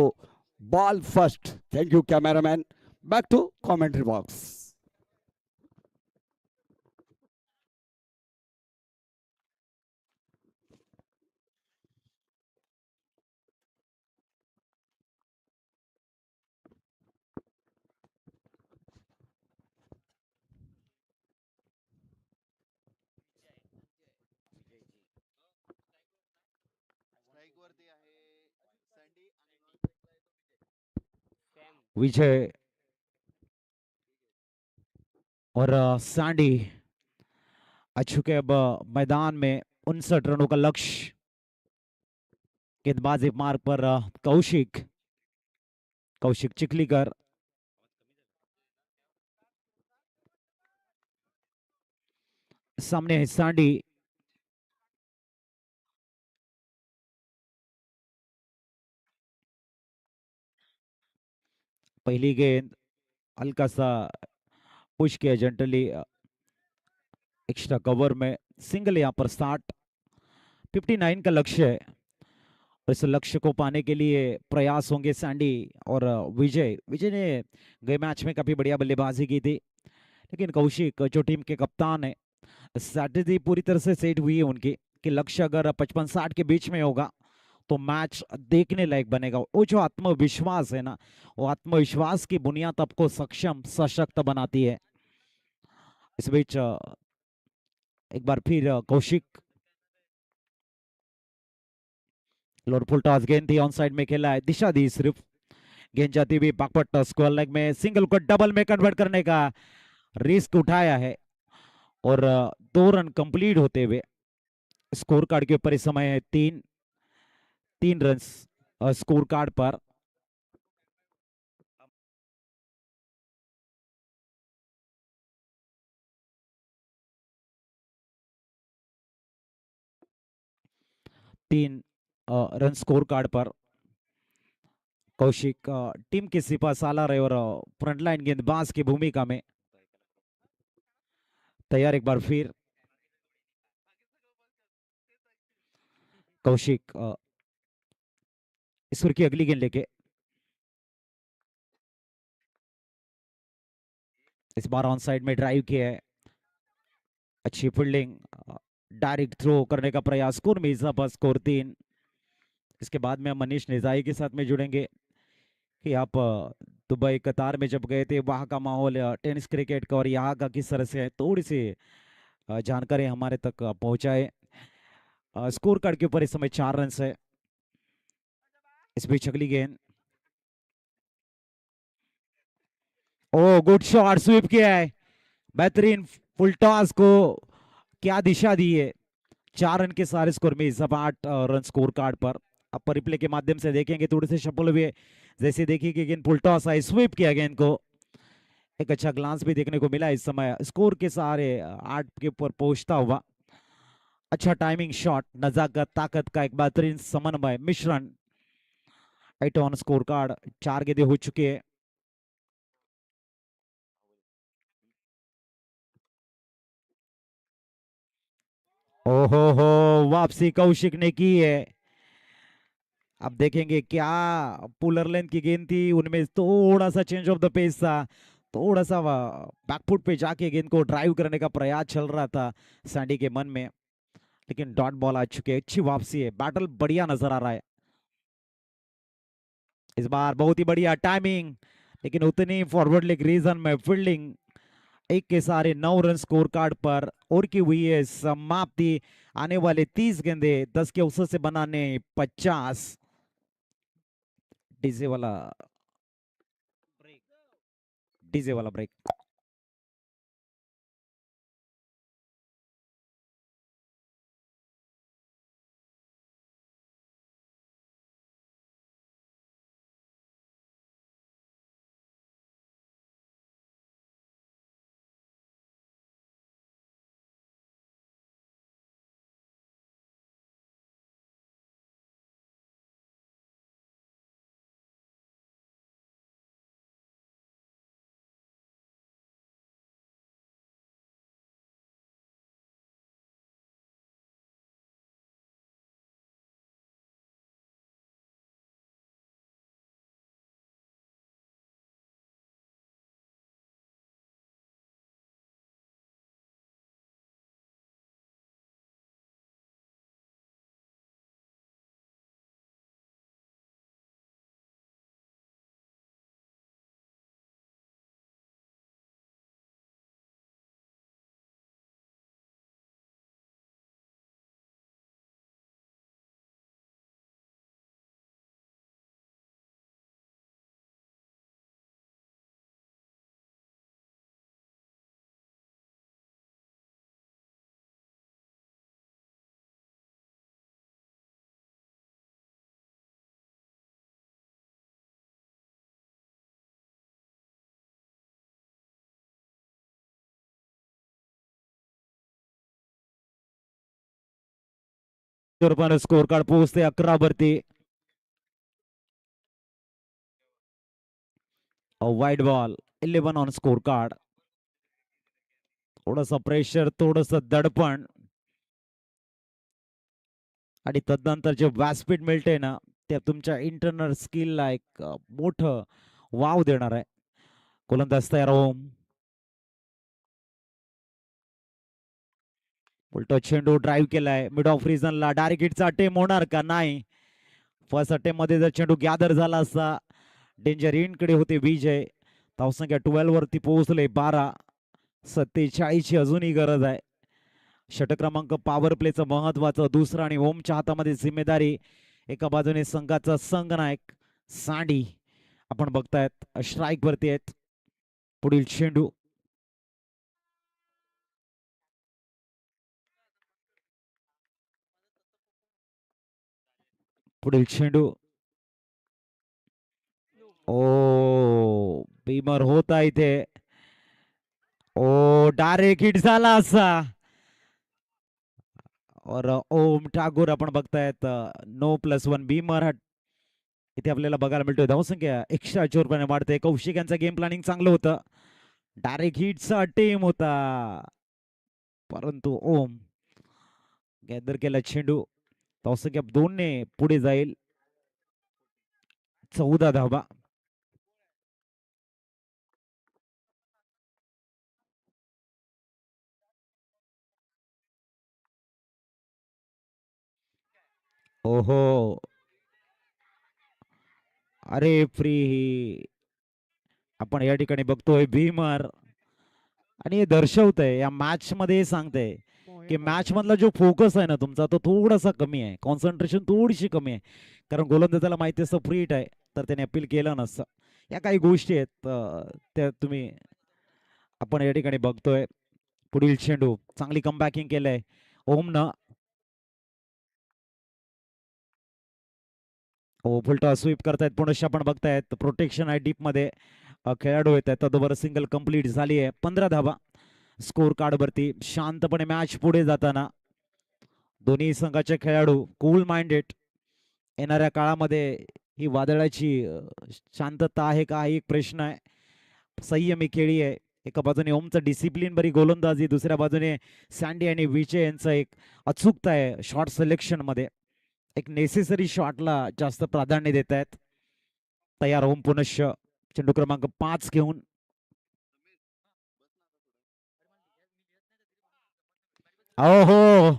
ball first. Thank you, cameraman. Back to commentary box. विजय और सैंडी आ चुके अब मैदान में। 59 रनों का लक्ष्य। गेंदबाजी मार्ग पर कौशिक कौशिक चिखलीकर, सामने है सांडी। पहली गेंद हल्का सा पुश किया जेंटली एक्स्ट्रा कवर में। सिंगल यहाँ पर 59 का लक्ष्य है। इस लक्ष्य को पाने के लिए प्रयास होंगे सैंडी और विजय। विजय ने गए मैच में काफी बढ़िया बल्लेबाजी की थी, लेकिन कौशिक जो टीम के कप्तान है, स्ट्रैटेजी पूरी तरह से सेट हुई है उनकी कि लक्ष्य अगर 55-60 के बीच में होगा तो मैच देखने लायक बनेगा। वो जो आत्मविश्वास है ना, वो आत्मविश्वास की बुनियाद आपको सक्षम सशक्त बनाती है। इस बीच एक बार फिर कौशिक लोअर फुल टॉस गेंद थी, ऑन साइड में खेला है, दिशा दी सिर्फ। गेंद जाती हुई बैकवर्ड स्क्वायर लेग में, सिंगल को डबल में कन्वर्ट करने का रिस्क उठाया है और 2 रन कंप्लीट होते हुए स्कोर कार्ड के ऊपर इस समय है 3 रन स्कोर कार्ड पर। तीन रन स्कोर कार्ड पर कौशिक टीम के सिपा सालार है और फ्रंटलाइन गेंदबाज की भूमिका में तैयार। एक बार फिर कौशिक ईश्वर की अगली गेंद लेके, इस बार ऑन साइड में ड्राइव किया है, अच्छी फील्डिंग, डायरेक्ट थ्रो करने का प्रयास। स्कोर में इजाफा, स्कोर 3। इसके बाद में हम मनीष निजाई के साथ में जुड़ेंगे कि आप दुबई कतार में जब गए थे वहाँ का माहौल टेनिस क्रिकेट का और यहाँ का किस तरह से है, थोड़ी सी जानकारी हमारे तक पहुंचाए। स्कोर कार्ड के ऊपर इस समय 4 रन है। इस बीच अगली गेंद, ओ गुड शॉट, स्वीप किया है, बेहतरीन फुल टॉस को क्या दिशा दी है। 4 रन के सारे स्कोर में इजाफा 8 रन स्कोर कार्ड पर। अब रिप्ले के माध्यम से देखेंगे, थोड़े से शफल हुए, जैसे देखिए कि गेंद फुल टॉस आई, स्वीप किया गेंद को। एक अच्छा ग्लांस भी देखने को मिला इस समय स्कोर के सारे 8 के ऊपर पहुंचता हुआ। अच्छा टाइमिंग शॉट, नजाकत, ताकत का एक बेहतरीन समन्वय मिश्रण। 8 ऑन स्कोर कार्ड, 4 गेंदें हो चुके हैं। ओहो हो, वापसी कौशिक ने की है। अब देखेंगे क्या पुलर लेंथ की गेंद थी, उनमें थोड़ा सा चेंज ऑफ द पेस था, थोड़ा सा बैकफुट पे जाके गेंद को ड्राइव करने का प्रयास चल रहा था सैंडी के मन में, लेकिन डॉट बॉल आ चुके हैं। अच्छी वापसी है, बैटल बढ़िया नजर आ रहा है इस बार, बहुत ही बढ़िया टाइमिंग, लेकिन उतनी फॉरवर्ड लेग रीजन में फील्डिंग। एक के सारे 9 रन स्कोर कार्ड पर और की हुई है समाप्ति। आने वाले 30 गेंदे 10 के औसत से बनाने 50। डीजे वाला डीजे वाला ब्रेक। रुपयाने स्कोर कार्ड पोहोचते 11 वरती. Wide ball 11 on score card. थोडस प्रेशर, थोडस दडपण आणि तदनंतर जे व्यासपीठ मिळते ना, ते तुमच्या इंटरनल स्किलला एक मोठं वाव देणार आहे. गोलंदाज तयार होम. उलट चेंडू ड्राईव्ह केलाय मिड ऑफ रिजनला. डायरेक्ट हिटचा अटेम्प्ट होणार का? नाही. फर्स्ट अटेम्प्ट मध्ये जर चेंडू गॅदर झाला असता, डेंजर इन कडे होते विजय. धावसंख्या 12 वरती पोहोचले. 12. 47 ची अजूनही गरज आहे. षटक क्रमांक पॉवर प्लेचं महत्वाचं दुसरं आणि ओमच्या हातामध्ये जिम्मेदारी. एका बाजूने संघाचा संघनायक सँडी आपण बघतायत स्ट्राईक वरती आहेत. पुढील चेंडू पुढील चेंडू. ओ बीमर होता इथे. ओ डायरेक्ट हिट झाला असा. और ओम ठाकूर आपण बघतायत नो +1 बीमर इथे आपल्याला बघायला मिळतोय. धावसंख्या 104 रुपयाने वाढते. कौशिक यांचं गेम प्लॅनिंग चांगलं होतं. डायरेक्ट हिटचा टीम होता, परंतु ओम गॅदर केला चेंडू. धावसंख्या 2 ने पुढे जाईल. 14 धावा. ओहो, अरे फ्री आपण या ठिकाणी बघतोय भीमर. आणि हे दर्शवतंय या मॅच मध्ये, सांगतंय की मॅच मधला जो फोकस आहे ना तुमचा, तो थोडासा कमी आहे. कॉन्सन्ट्रेशन थोडीशी कमी आहे. कारण गोलंदाजाला माहिती असतं फ्री हिट आहे, तर त्याने अपील केलं नसतं. या काही गोष्टी आहेत त्या तुम्ही आपण या ठिकाणी बघतोय. पुढील चेंडू चांगली कमबॅकिंग केलंय ओमनं. फुलटॉ स्वीप करतायत पुनश्च आपण बघतायत. प्रोटेक्शन आहे डीप मध्ये. खेळाडू येत आहेत. तदोबर सिंगल कंप्लीट झाली आहे. 15 धावा स्कोर कार्ड वरती. शांतपणे मॅच पुढे जाताना दोन्ही संघाचे खेळाडू कूल माइंडेड. येणाऱ्या काळामध्ये ही वादळाची शांतता आहे का, हा एक प्रश्न आहे. संयमी खेळी आहे. एका बाजूने ओमचं डिसिप्लिन बरी गोलंदाजी, दुसऱ्या बाजूने सँडी आणि विजय यांचं एक अचूकता आहे शॉट सिलेक्शन मध्ये. एक नेसेसरी शॉटला जास्त प्राधान्य देत आहेत. तयार होऊन पुनश्च चेंडू क्रमांक 5 घेऊन. हो,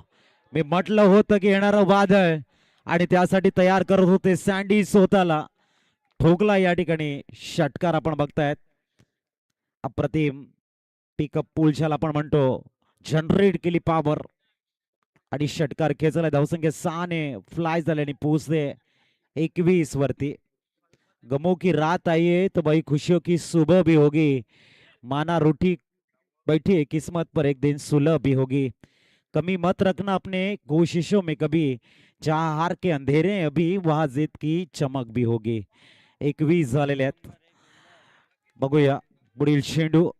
मी म्हटलं होतं की येणारं वादळ, आणि त्यासाठी तयार करत होते सँडी स्वतःला. ठोकला या ठिकाणी षटकार आपण बघतायत. अप्रतिम पिकअप पुलशाला आपण म्हणतो. जनरेट केली पॉवर आणि षटकार खेचला. धावसंख्या 6 ने फ्लाय झाले आणि पोहोचले 21 वरती. गमो की रात आई है तो भाई खुशियों की सुबह भी होगी. माना रूठी बैठी है किस्मत पर एक दिन सुलह भी होगी. कमी मत रखना अपने कोशिशों में कभी. जहां हार के अंधेरे हैं अभी, वहां जीत की चमक भी होगी. 21 झालेले आहेत. बघूया पुढील चेंडू.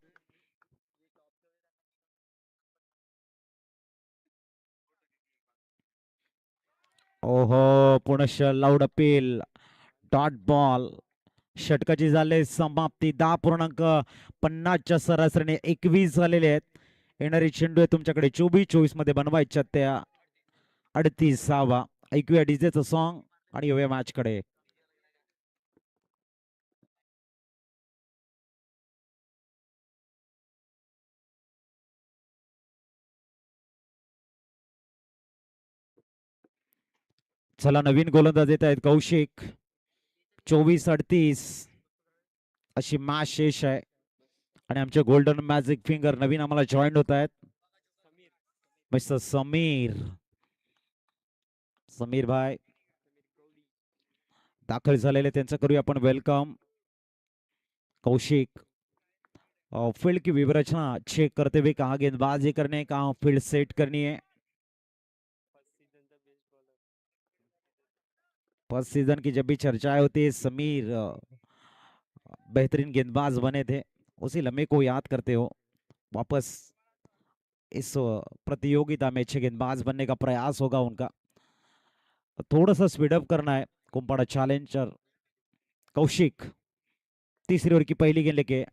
ओहो, पुनश्च लाऊड अपील. Dot ball. षटकाची झाले समाप्ती. 10.50च्या सरासरीने 21 झालेले आहेत. येणारी चेंडू आहे तुमच्याकडे 24 मध्ये बनवायच्या त्या 38वा. ऐकूया डीजेचं सॉन्ग आणि येऊया मॅच कडे. चला, नवीन गोलंदाज येत आहेत कौशिक. 24-38 अशी मॅच शेष आहे. आणि आमचे गोल्डन मॅजिक फिंगर नवीन आम्हाला जॉईन होत आहेत. मिस्टर समीर भाई दाखल झालेले, त्यांचं करूया आपण वेलकम. कौशिक फील्ड की विवरचना चेक करते हुए कहाँ गेंदबाजी करने, कहाँ फील्ड सेट करनी है. फर्स्ट सीजन की जब भी चर्चाएं होती है, समीर बेहतरीन गेंदबाज बने थे. उसी लम्हे को याद करते हो वापस इस प्रतियोगिता में अच्छे गेंदबाज बनने का प्रयास होगा उनका. थोडस स्पीडअप करना है कुंपाड़ा चैलेंजर कौशिक तीसरी ओवर की पहली गेंद लेके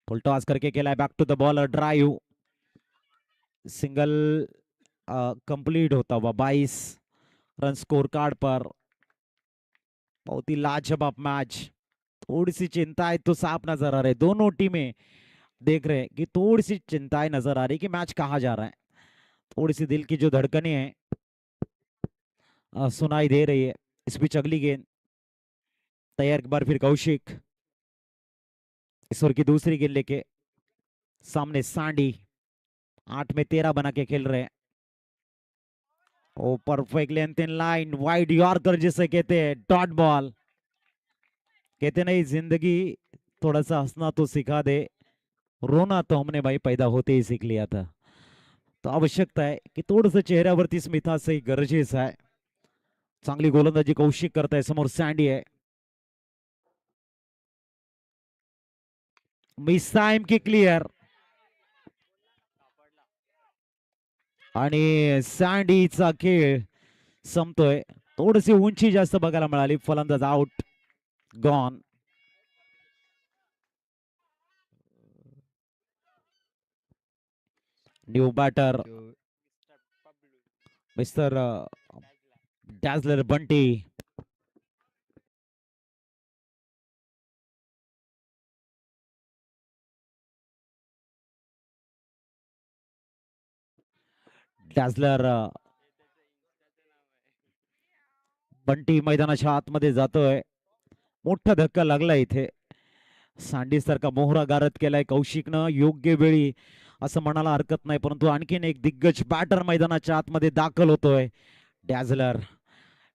फुल टॉस करके खेला है back to the bowler drive single complete होता हुआ 22 रन स्कोर कार्ड पर बहुत ही लाजवाब मैच थोड़ी सी चिंताएं तो साफ नजर आ रहे दोनों टीमें देख रहे हैं कि थोड़ी सी चिंताएं नजर आ रही कि मैच कहाँ जा रहा है थोड़ी सी दिल की जो धड़कनें हैं सुनाई दे रही है इस बीच अगली गेंद तैयार एक बार फिर कौशिक इस ओवर की दूसरी गेंद लेके सामने सांडी 8 में 13 बना के खेल रहे हैं ओ perfect length in line wide yorker जिसे कहते हैं डॉट बॉल कहते नहीं जिंदगी थोड़ा सा हंसना तो सिखा दे रोना तो हमने भाई पैदा होते ही सीख लिया था तो आवश्यकता आहे की थोडस चेहऱ्यावरती स्मित असं गरजेचं आहे चांगली गोलंदाजी कौशिक करताय समोर सँडी आहे मिस टाइम की क्लिअर आणि सँडीचा खेळ संपतोय थोडीशी उंची जास्त बघायला मिळाली फलंदाज out gone new batter mister dazzler Bunty dazzler Bunty मैदानाच्या आतमध्ये जातोय मोठा धक्का लागला इथे सांडी सारखा मोहरा गारद केलाय कौशिकनं योग्य वेळी असं म्हणायला हरकत नाही परंतु आणखीन एक दिग्गज बॅटर मैदानाच्या आतमध्ये दाखल होतोय डॅझलर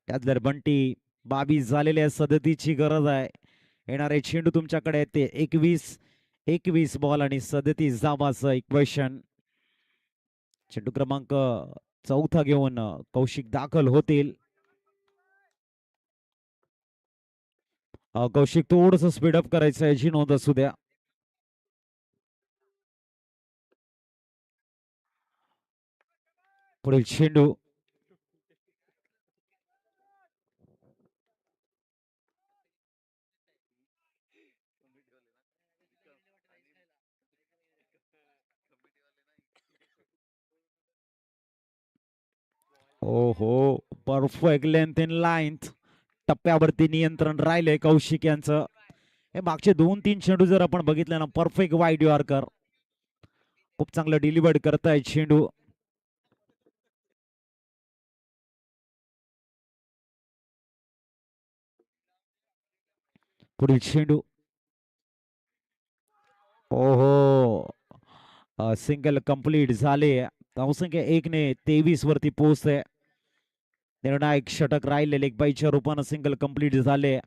डॅझलर बंटी 22 झालेल्या सदतीची गरज आहे येणारे चेंडू तुमच्याकडे ते 21 बॉल आणि 37 धावांचं इक्वेशन चेंडू क्रमांक चौथा घेऊन कौशिक दाखल होतील कौशिक थोडस स्पीडअप करायचं याची नोंद असू द्या पुढील चेंडू ओहो परफेक्ट लेंथ इन लाईन टप्प्यावरती नियंत्रण राहिले कौशिक यांचं हे मागचे 2-3 चेंडू जर आपण बघितले ना परफेक्ट वाईड यॉर्कर खूप चांगलं डिलिव्हर्ड करताय चेंडू पुढील चेंडू ओहो सिंगल कंप्लीट झाले धावसंख्या 1 ने 23 वरती पोहोचते निर्णायक षटक राहिले लेगबाईच्या रूपानं सिंगल कंप्लीट झाले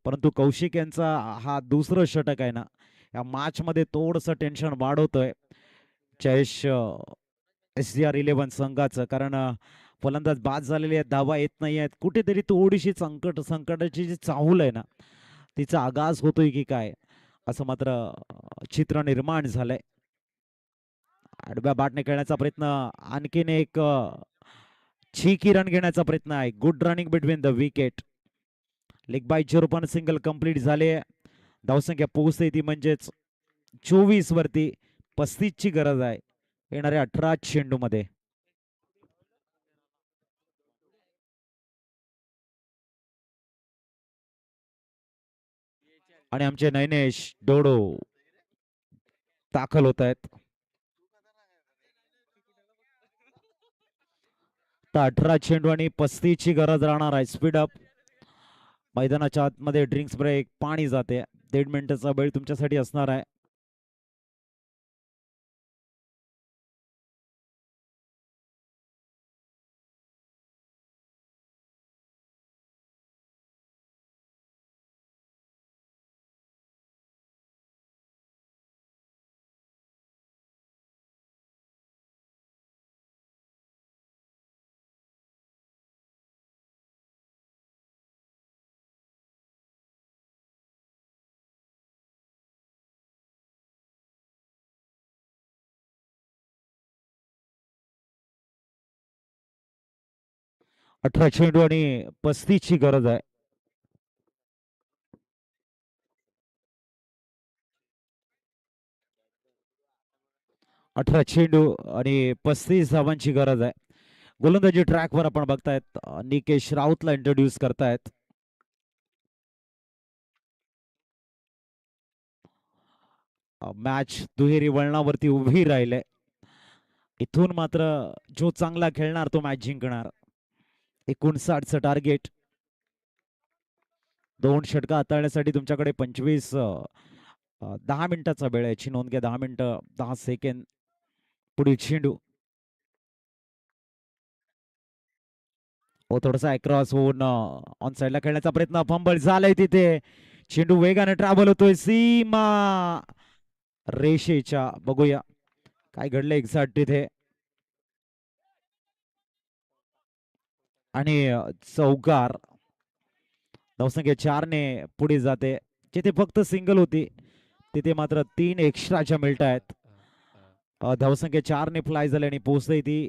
परंतु कौशिक यांचा हा दुसरं षटक आहे ना या मॅच मध्ये थोडस टेन्शन वाढवतोय जयेश SCR11 संघाचं कारण फलंदाज बाद झालेले आहेत धावा येत नाही आहेत कुठेतरी थोडीशी संकटाची जी चाहूल आहे ना तिचा आगाज होतोय की काय असं मात्र चित्र निर्माण झालंय आडव्या बाटने खेळण्याचा प्रयत्न आणखीन एक छिकी रन घेण्याचा प्रयत्न आहे good running between the wicket leg बायच्या रूपाने सिंगल कंप्लीट झाले धावसंख्या पोहोचते ती म्हणजेच 24 वरती 35 ची गरज आहे येणाऱ्या 18 चेंडू मध्ये आणि आमचे नयनेश डोडो दाखल होत आहेत 18 चेंडू आणि 35 ची गरज राहणार आहे स्पीडअप मैदानाच्या आतमध्ये ड्रिंक्स ब्रेक पाणी जाते 1.5 मिनिटाचा वेळ तुमच्यासाठी असणार आहे 18 चेंडू आणि 35 ची गरज आहे. अठरा चेंडू आणि 35 धावांची गरज आहे. गोलंदाजी ट्रॅकवर आपण बघतायत निकेश राऊतला इंट्रोड्यूस करतायत. मॅच दुहेरी वळणावरती उभी राहिले. इथून मात्र जो चांगला खेळणार तो मॅच जिंकणार. 59चं टार्गेट. 2 षटका हाताळण्यासाठी तुमच्याकडे 10 मिनिटाचा वेळ आहे. याची नोंद घ्या. 10 मिनिटं 10 सेकंद. पुढील चेंडू थोडासा अक्रॉस होऊन ऑन साइडला खेळण्याचा प्रयत्न. फंबल झालाय तिथे. चेंडू वेगाने ट्रॅव्हल होतोय सीमा रेषेच्या. बघूया काय घडलं एक्झॅक्ट तिथे. आणि चौकार. धावसंख्या 4 ने पुढे जाते. जिथे फक्त सिंगल होती तिथे मात्र 3 एक्स्ट्राच्या मिळत आहेत. धावसंख्या 4 ने फ्लाय झाली आणि पोहोचते ती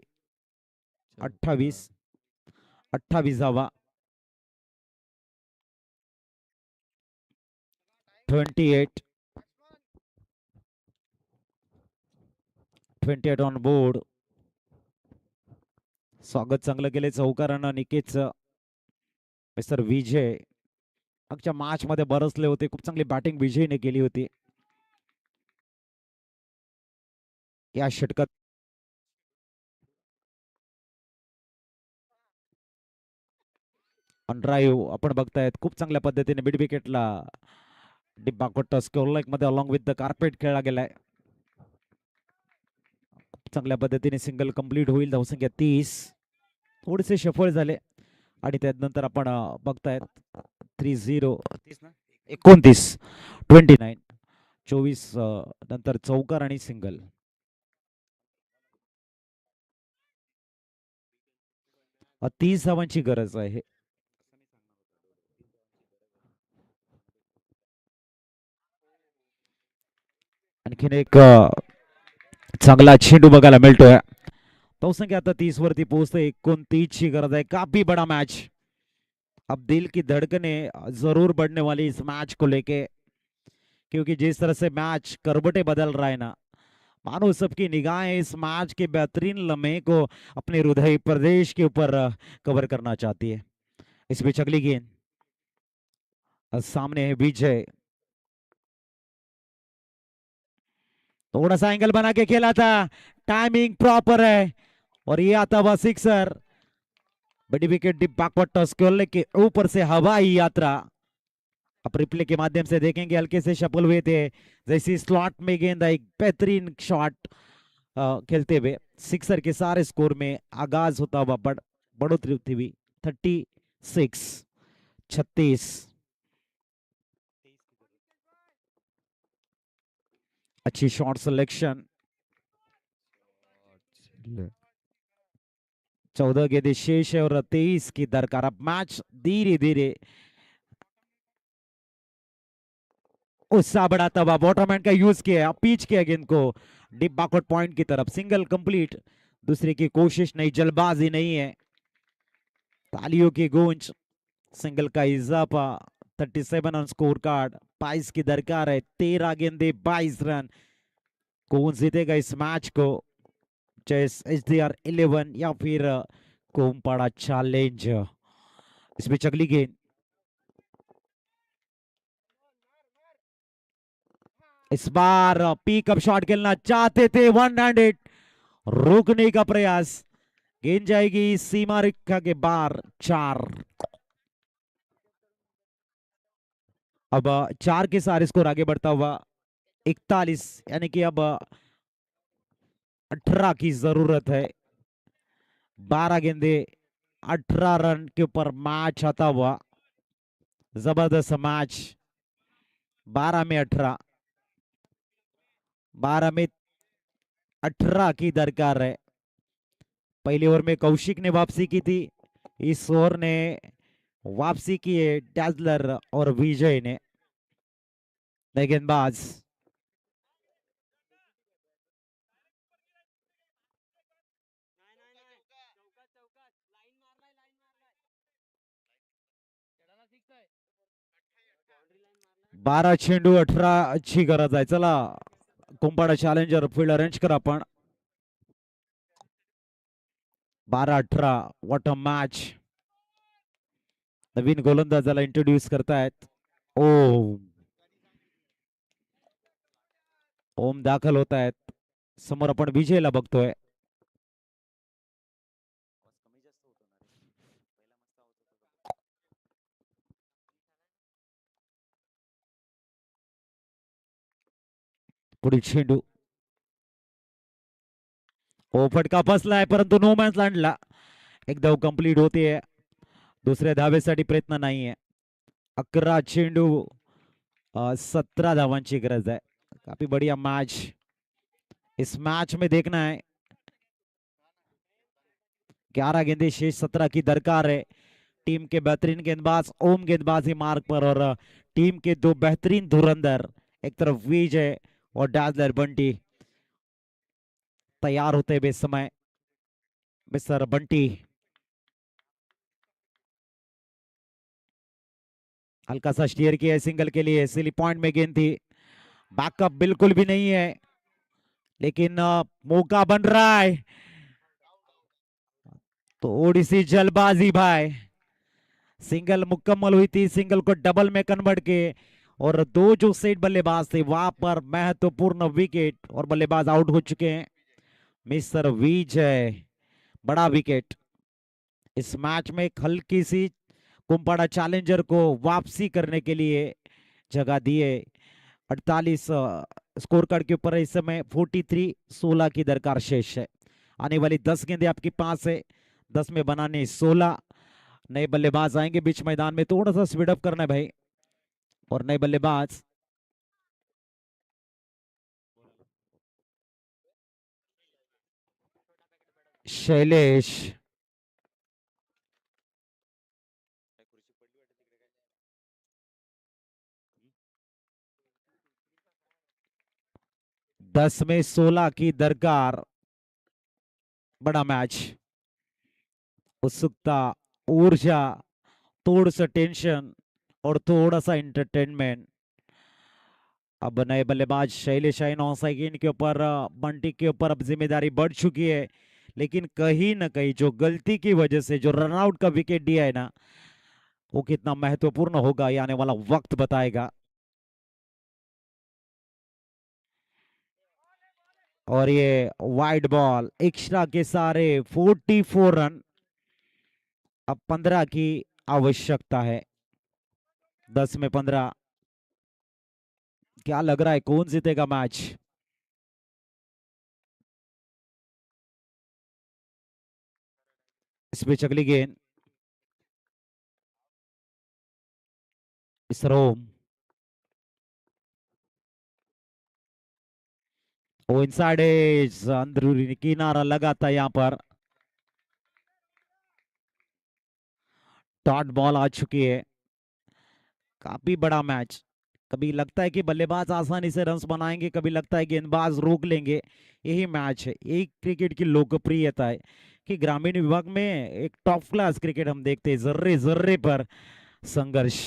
28 धावा. 28 ऑन बोर्ड. स्वागत चांगलं केलंय चौकारानं निकेशचं. मिस्टर विजय मागच्या मॅच मध्ये बरसले होते. खूप चांगली बॅटिंग विजयने केली होती. या षटकात ऑन ड्राईव्ह आपण बघतायत. खूप चांगल्या पद्धतीने मिड विकेटला डिब्बाकोट स्कोर लाईक मध्ये अलॉंग विथ द कार्पेट खेळला गेलाय. चांगल्या पद्धतीने सिंगल कंप्लीट होईल. धावसंख्या 30. थोडेसे सफळ झाले आणि त्यानंतर आपण बघतायत 29 24 नंतर चौकार आणि सिंगल. अ, 30 धावांची गरज आहे. आणखीन एक चांगला चेंडू बघायला मिळतोय. धावसंख्या आता 30 वरती पोहोचते. 29 ची गरज आहे. काफी बड़ा मैच. अब दिल की धड़कने जरूर बढ़ने वाली इस मैच को लेके, क्योंकि जिस तरह से मैच करवटे बदल रहा है ना, मानो सबकी निगाहें इस मैच के बेहतरीन लम्हे को अपने हृदय प्रदेश के ऊपर कवर करना चाहती है. इस बीच अगली गेंद. सामने है विजय. थोड़ा सा एंगल बना के खेला था. टाइमिंग प्रॉपर है और ये आता हुआ सिक्सर. बड़ी विकेट डिप बैकवर्ड टॉस खेलने के ऊपर से हवाई यात्रा. आप रिप्ले के माध्यम से देखेंगे हल्के से शफल हुए थे. जैसी स्लॉट में गेंद एक बेहतरीन शॉट खेलते हुए सिक्सर के सारे स्कोर में आगाज होता हुआ बढ़ोतरी होती हुई 36. अच्छी शॉट सिलेक्शन. 14 गेंदें शेष है और 23 की दरकार. अब मैच धीरे धीरे उत्साह बढ़ाता हुआ. बॉटम हैंड का यूज किया. पिच किया गेंद को डिप बैकवर्ड पॉइंट की तरफ. Single complete. दूसरे की कोशिश नहीं, जल्दबाजी नहीं है. तालियों की गूंज. सिंगल का इजाफा. 37 ऑन स्कोर कार्ड. 22 की दरकार है. 13 गेंदे 22 रन. कौन जीतेगा इस मैच को, चाहे HDR 11 या फिर कोमपाड़ा चैलेंज. इस बीच अगली गेंद. इस बार पिकअप शॉट खेलना चाहते थे. 1 हैंडेड. रोकने का प्रयास. गेंद जाएगी सीमा रेखा के बाहर. 4. अब 4 के सारे स्कोर आगे बढ़ता हुआ 41, यानी कि अब 18 की जरूरत है. 12 गेंदे 18 रन के ऊपर मैच आता हुआ. जबरदस्त मैच. 12 में 18. 12 में 18 की दरकार है. पहली ओवर में कौशिक ने वापसी की थी. इस ओवर ने वापसी की है डैजलर और विजय ने. गेंदबाज. 12 चेंडू 18 ची गरज आहे. चला कुंभाडा चॅलेंजर फील्ड अरेंज करा आपण. 12-18 व्हॉट अ मॅच. नवीन गोलंदाजाला इंट्रोड्यूस करतायत. ओम ओम दाखल होत आहेत. समोर आपण विजयला बघतोय. पुढील चेंडू. ओ फटका बसलाय परंतु नो मॅन्स लँडला. एक धाव कंप्लीट होतीये. दुसऱ्या धावेसाठी प्रयत्न नाहीये. 11 चेंडू 17 धावांची गरज आहे. काफी बढ़िया मैच. इस मैच में देखना है 11 गेंदे शेष 17 की दरकार है. टीम के बेहतरीन गेंदबाज ओम गेंदबाजी मार्ग पर और टीम के दो बेहतरीन धुरंधर, एक तरफ विजय और डाजलर बंटी तैयार होते हुए समय. मिस्टर बंटी हल्का सा स्टीयर किया है सिंगल के लिए. सिली पॉइंट में गेंद थी. बैकअप बिल्कुल भी नहीं है, लेकिन मौका बन रहा है. थोड़ी सी जल्दबाजी भाई. सिंगल मुकम्मल हुई थी. सिंगल को डबल में कन्वर्ट किए और दो जो सेट बल्लेबाज थे वहां पर महत्वपूर्ण विकेट और बल्लेबाज आउट हो चुके हैं. मिस्टर विजय बड़ा विकेट. इस मैच में एक हल्की सी कुंभाड़ा चैलेंजर को वापसी करने के लिए जगह दिए. 48 स्कोर कार्ड के ऊपर इस समय 43-16 की दरकार शेष है. आने वाली 10 गेंदें आपके पास है. 10 में बनाने 16. नए बल्लेबाज आएंगे बीच मैदान में. थोड़ा सा स्पीड अप करना है भाई. और नए बल्लेबाज शैलेश. दस में 16 की दरकार. बड़ा मैच. उत्सुकता, ऊर्जा, थोड़ा सा टेंशन और थोड़ा सा एंटरटेनमेंट. अब नए बल्लेबाज शैलेश नौसाइन के ऊपर बंटी के ऊपर अब जिम्मेदारी बढ़ चुकी है. लेकिन कहीं ना कहीं जो गलती की वजह से जो रनआउट का विकेट दिया है ना, वो कितना महत्वपूर्ण होगा ये आने वाला वक्त बताएगा. और ये वाइड बॉल एक्स्ट्रा के सारे 44 रन. अब 15 की आवश्यकता है. 10 में 15. क्या लग रहा है कौन जीतेगा मैच? इस पे अगली गेंद. रोम वो इनसाइड एज अंदरूनी किनारा लगा था यहां पर. डॉट बॉल आ चुकी है. काफी बड़ा मैच. कभी लगता है कि बल्लेबाज आसानी से रन्स बनाएंगे, कभी लगता है गेंदबाज रोक लेंगे. यही मैच है. एक क्रिकेट की लोकप्रियता है कि ग्रामीण विभाग में एक टॉप क्लास क्रिकेट हम देखते हैं. जर्रे जर्रे पर संघर्ष.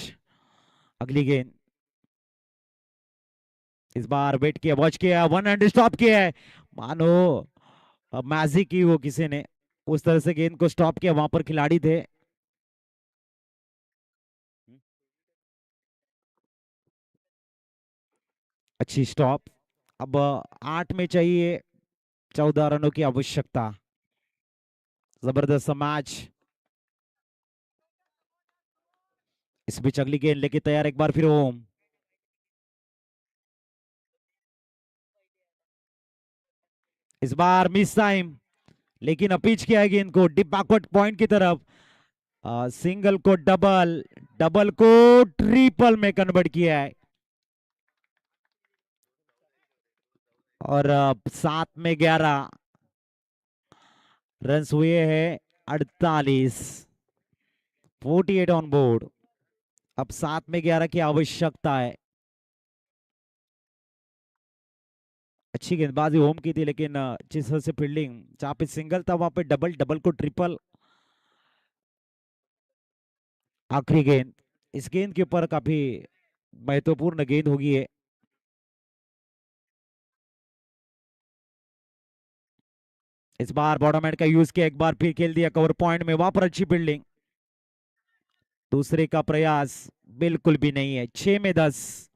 अगली गेंद. इस बार वेट किया, वॉच किया, वन हैंड स्टॉप किया है. मानो मैजिक की वो किसी ने उस तरह से गेंद को स्टॉप किया. वहां पर खिलाड़ी थे. अच्छी स्टॉप. अब 8 में चाहिए 14 रनों की आवश्यकता. जबरदस्त मैच. इस बीच अगली गेंद लेके तैयार एक बार फिर ओम. इस बार मिस टाइम, लेकिन अपीच किया है गेंद को डिप बैकवर्ड पॉइंट की तरफ. सिंगल को डबल, डबल को ट्रिपल में कन्वर्ट किया है. और 7 में 11 रन हुए हैं. 48, 48 ऑन बोर्ड. अब 7 में 11 की आवश्यकता है. अच्छी गेंदबाजी होम की थी, लेकिन जिस तरह से फील्डिंग, जहां पे सिंगल था वहां पे डबल, डबल को ट्रिपल. आखिरी गेंद. इस गेंद के ऊपर काफी महत्वपूर्ण गेंद होगी है। इस बार बॉटम हैंड का यूज किया, एक बार फिर खेल दिया कवर पॉइंट में, वहां पर अच्छी फील्डिंग। दूसरे का प्रयास बिल्कुल भी नहीं है। 6 में 10,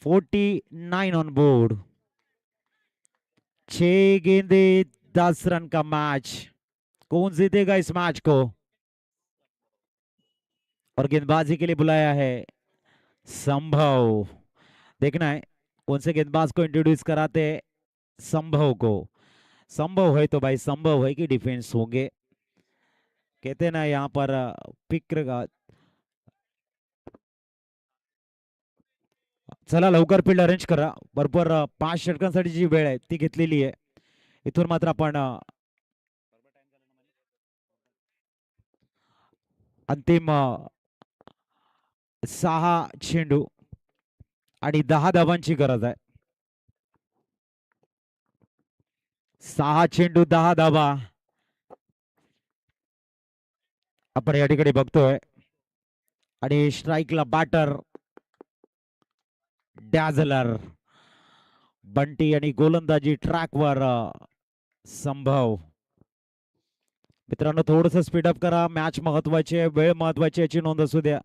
49 ऑन बोर्ड। 6 गेंदे 10 रन का मैच। कौन जीतेगा इस मैच को? और गेंदबाजी के लिए बुलाया है संभव। देखना है कौन से गेंदबाज को इंट्रोड्यूस कराते हैं। संभव को। संभव है तो भाई संभव है कि डिफेंस होंगे। कहते ना यहाँ पर फिक्र का। चला लवकर फील्ड अरेंज करा। बरोबर 5 षटकांसाठी जी वेळ आहे ती घेतलेली आहे. इथून मात्र आपण अंतिम 6 चेंडू आणि 10 धावांची गरज आहे. 6 चेंडू 10 धावा आपण या ठिकाणी बघतोय. आणि स्ट्राईकला बॅटर डॅझलर बंटी आणि गोलंदाजी ट्रॅकवर संभव. मित्रांनो थोडस स्पीडअप करा. मॅच महत्वाची आहे, वेळ महत्वाची याची नोंद असू द्या.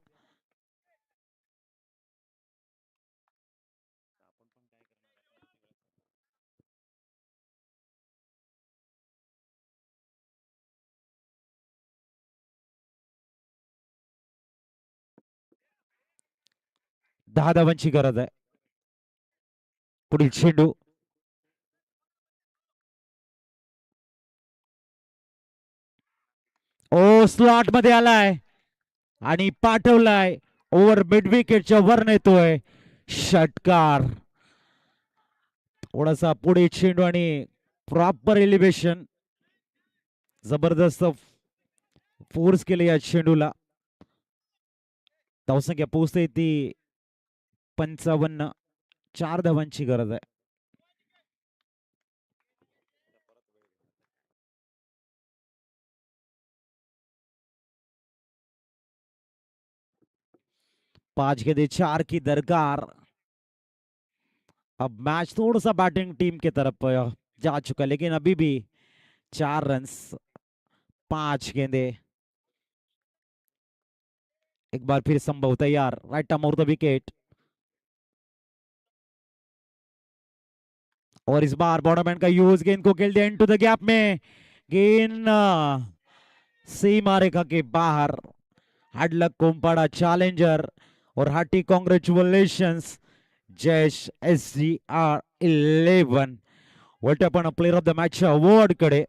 दहा धावांची गरज आहे. पुढील चेंडू ओ स्लॉट मध्ये आलाय आणि पाठवलाय. ओव्हर मिड विकेटच्या वर नेतोय षटकार. थोडासा पुढे चेंडू आणि प्रॉपर एलिव्हेशन. जबरदस्त फोर्स केले या चेंडूला. धावसंख्या पोहोचते ती 55. 4 धावांची गरज आहे. पांच गेंदे 4 की दरकार. अब मैच थोड़ा सा बैटिंग टीम की तरफ जा चुका है, लेकिन अभी भी 4 रन्स 5 गेंदे. एक बार फिर संभव तैयार. Right arm over the wicket. और इस बार बॉटमैन का यूज. गेंद को खेल दिया इनटू द गैप में. गेंद सीमा रेखा के बाहर. हार्ड लक कोम्पाड़ा चैलेंजर और हार्टी कॉन्ग्रेचुलेशंस जयेश SGR11. वळते आपण player of the match award कडे.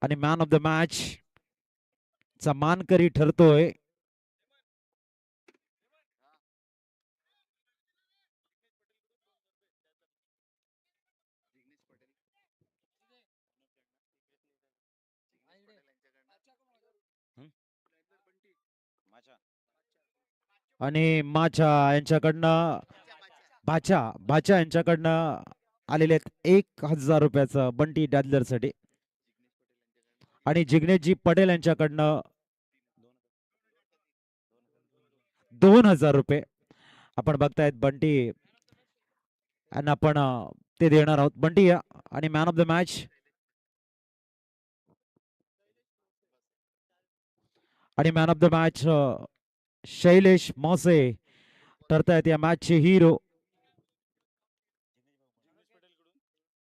आणि मॅन ऑफ द मॅच चा मानकरी ठरतोय आणि माचा यांच्याकडनं भाचा यांच्याकडनं आलेले आहेत 1000 रुपयाचं बंटी डॅडलर साठी. आणि जिग्नेशजी पटेल यांच्याकडनं 2000 रुपये आपण बघतायत. बंटी यांना आपण ते देणार आहोत. बंटी या. आणि मॅन ऑफ द मॅच आणि man of the match Shailesh Mose ठरतायत या मॅचचे हिरो.